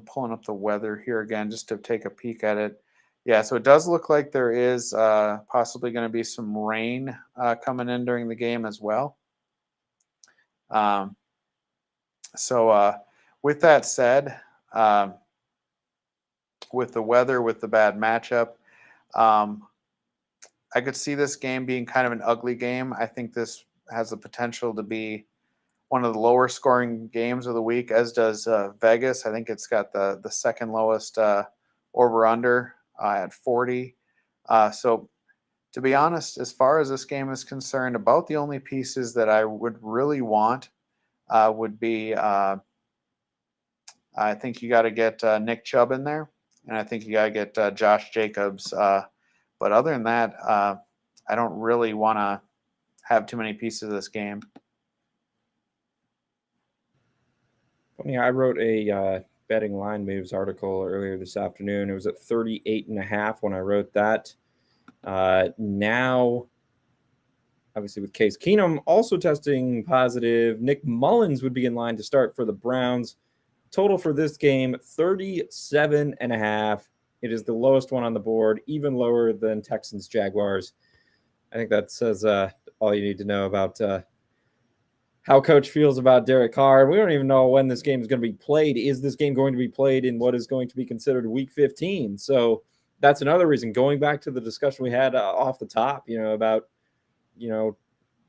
pulling up the weather here again just to take a peek at it. Yeah, so it does look like there is possibly going to be some rain coming in during the game as well. So with that said, with the weather, with the bad matchup, I could see this game being kind of an ugly game. I think this has the potential to be one of the lower scoring games of the week, as does Vegas. I think it's got the second lowest over-under at 40. So to be honest, as far as this game is concerned, about the only pieces that I would really want would be I think you got to get Nick Chubb in there, and I think you got to get Josh Jacobs. But other than that, I don't really want to have too many pieces of this game. Funny, I wrote a betting line moves article earlier this afternoon. It was at 38.5 when I wrote that. Now, obviously with Case Keenum also testing positive, Nick Mullins would be in line to start for the Browns. Total for this game, 37.5. It is the lowest one on the board, even lower than Texans Jaguars. I think that says all you need to know about how Coach feels about Derek Carr. We don't even know when this game is going to be played. Is this game going to be played in what is going to be considered Week 15? So that's another reason. Going back to the discussion we had off the top, about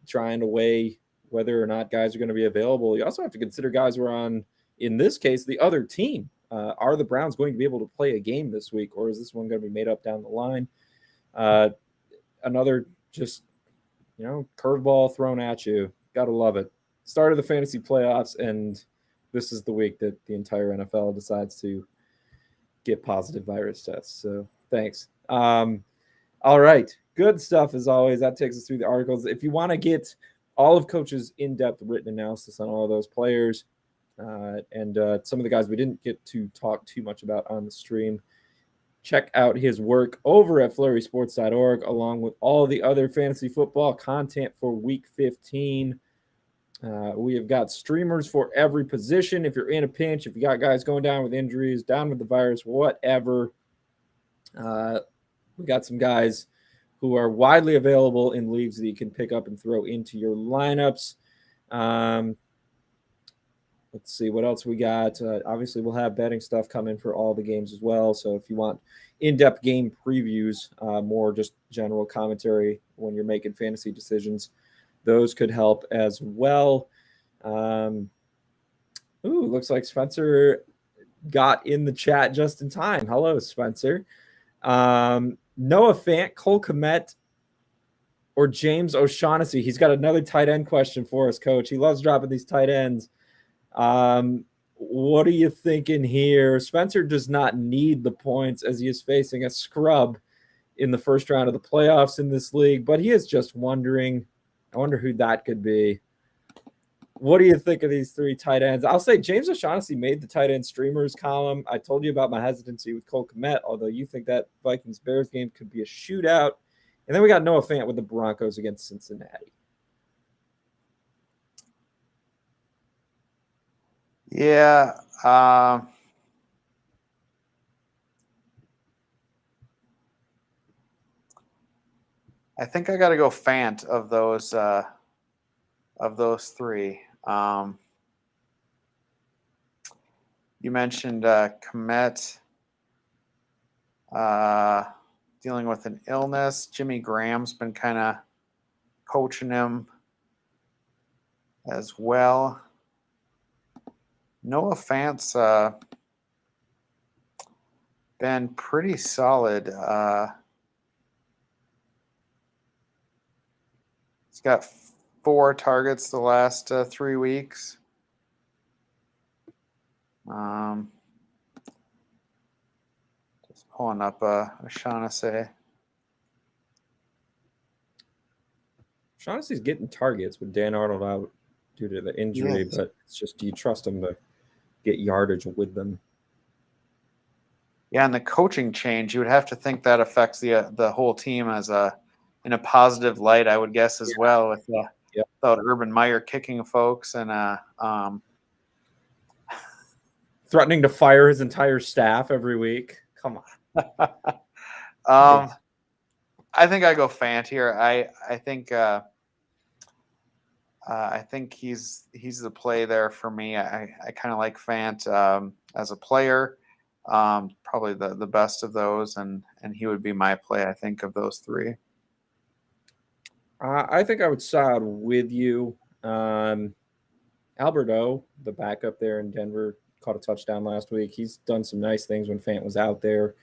trying to weigh whether or not guys are going to be available. You also have to consider guys who are on, in this case, the other team. Are the Browns going to be able to play a game this week, or is this one going to be made up down the line? Another just, curveball thrown at you. Got to love it. Start of the fantasy playoffs, and this is the week that the entire NFL decides to get positive virus tests. So thanks. All right. Good stuff as always. That takes us through the articles. If you want to get all of Coach's in-depth written analysis on all of those players and some of the guys we didn't get to talk too much about on the stream, check out his work over at flurrysports.org, along with all the other fantasy football content for Week 15. We have got streamers for every position. If you're in a pinch, if you got guys going down with injuries, down with the virus, whatever, we got some guys who are widely available in leagues that you can pick up and throw into your lineups. Let's see what else we got. Obviously, we'll have betting stuff coming for all the games as well. So if you want in-depth game previews, more just general commentary when you're making fantasy decisions, those could help as well. Looks like Spencer got in the chat just in time. Hello, Spencer. Noah Fant, Cole Kmet, or James O'Shaughnessy. He's got another tight end question for us, Coach. He loves dropping these tight ends. What are you thinking here? Spencer does not need the points as he is facing a scrub in the first round of the playoffs in this league, but he is just wondering. I wonder who that could be. What do you think of these three tight ends? I'll say James O'Shaughnessy made the tight end streamers column. I told you about my hesitancy with Cole Kmet, although you think that Vikings-Bears game could be a shootout. And then we got Noah Fant with the Broncos against Cincinnati. Yeah. I think I got to go Fant of those three. You mentioned Komet dealing with an illness. Jimmy Graham's been kind of coaching him as well. Noah Fant's been pretty solid. He's got 4 targets the last 3 weeks. Just pulling up O'Shaughnessy. Shaughnessy's getting targets with Dan Arnold out due to the injury, Yes. but it's just, do you trust him to get yardage with them? Yeah, and the coaching change, you would have to think that affects the whole team in a positive light, I would guess, as well, with without Urban Meyer kicking folks and threatening to fire his entire staff every week. Come on. I think I go Fant here. I think he's the play there for me. I kind of like Fant as a player. Probably the best of those, and he would be my play, I think, of those 3. I think I would side with you. Alberto, the backup there in Denver, caught a touchdown last week. He's done some nice things when Fant was out there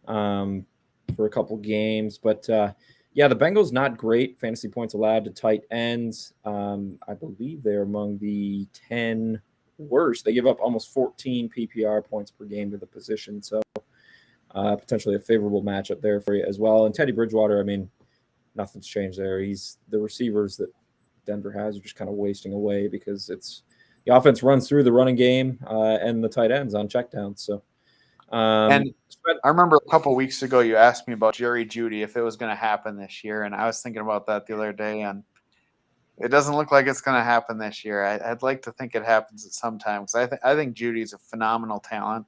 for a couple games. But, the Bengals not great fantasy points allowed to tight ends. I believe they're among the 10 worst. They give up almost 14 PPR points per game to the position. So potentially a favorable matchup there for you as well. And Teddy Bridgewater, I mean, nothing's changed there. The receivers that Denver has are just kind of wasting away because the offense runs through the running game and the tight ends on checkdowns. So, and I remember a couple weeks ago you asked me about Jerry Judy if it was going to happen this year, and I was thinking about that the other day, and it doesn't look like it's going to happen this year. I'd like to think it happens at some time because I think Judy's a phenomenal talent.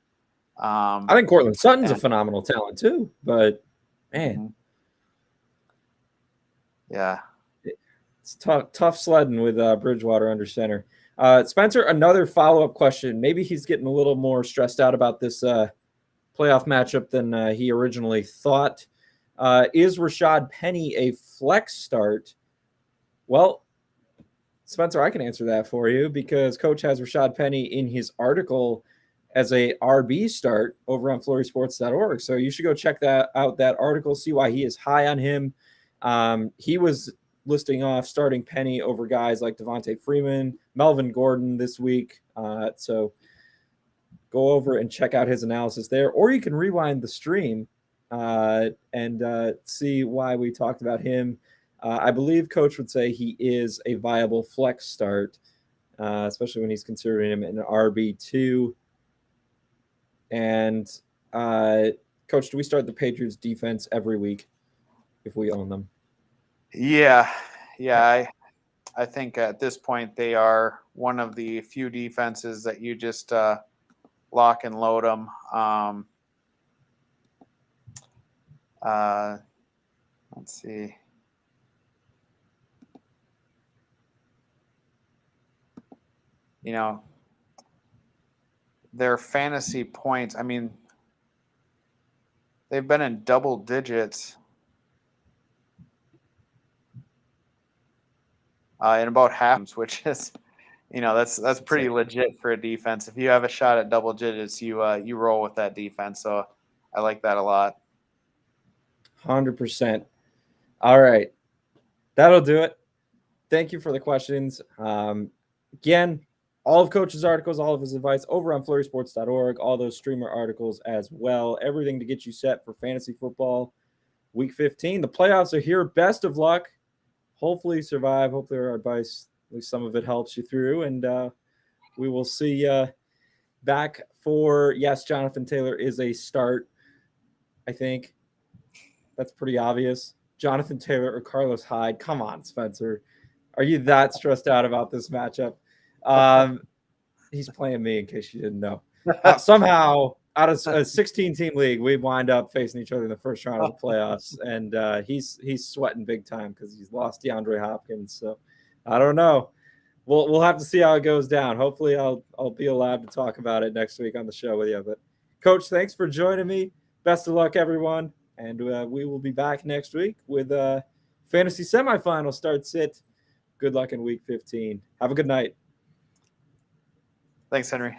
I think Cortland Sutton's a phenomenal talent too, but man, yeah, it's tough sledding with Bridgewater under center. Spencer, another follow-up question. Maybe he's getting a little more stressed out about this playoff matchup than he originally thought. Is Rashad Penny a flex start? Well, Spencer, I can answer that for you because Coach has Rashad Penny in his article as a RB start over on FlurrySports.org. So you should go check that article, see why he is high on him. He was listing off starting Penny over guys like Devontae Freeman, Melvin Gordon this week. So go over and check out his analysis there, or you can rewind the stream and see why we talked about him. I believe Coach would say he is a viable flex start, especially when he's considering him an RB2. And Coach, do we start the Patriots defense every week if we own them? Yeah. I think at this point they are one of the few defenses that you just lock and load them. Let's see. You know, their fantasy points, I mean, they've been in double digits in about half, which is, that's pretty legit for a defense. If you have a shot at double digits, you roll with that defense. So I like that a lot. 100%. All right. That'll do it. Thank you for the questions. Again, all of Coach's articles, all of his advice over on FlurrySports.org, all those streamer articles as well. Everything to get you set for fantasy football week 15. The playoffs are here. Best of luck. Hopefully you survive. Hopefully our advice, at least some of it, helps you through. And we will see you back for, yes, Jonathan Taylor is a start, I think. That's pretty obvious. Jonathan Taylor or Carlos Hyde. Come on, Spencer. Are you that stressed out about this matchup? he's playing me, in case you didn't know. Somehow, out of a 16-team league, we wind up facing each other in the first round of the playoffs, and he's sweating big time because he's lost DeAndre Hopkins. So I don't know. We'll have to see how it goes down. Hopefully, I'll be allowed to talk about it next week on the show with you. But Coach, thanks for joining me. Best of luck, everyone, and we will be back next week with fantasy semifinal start sit. Good luck in week 15. Have a good night. Thanks, Henry.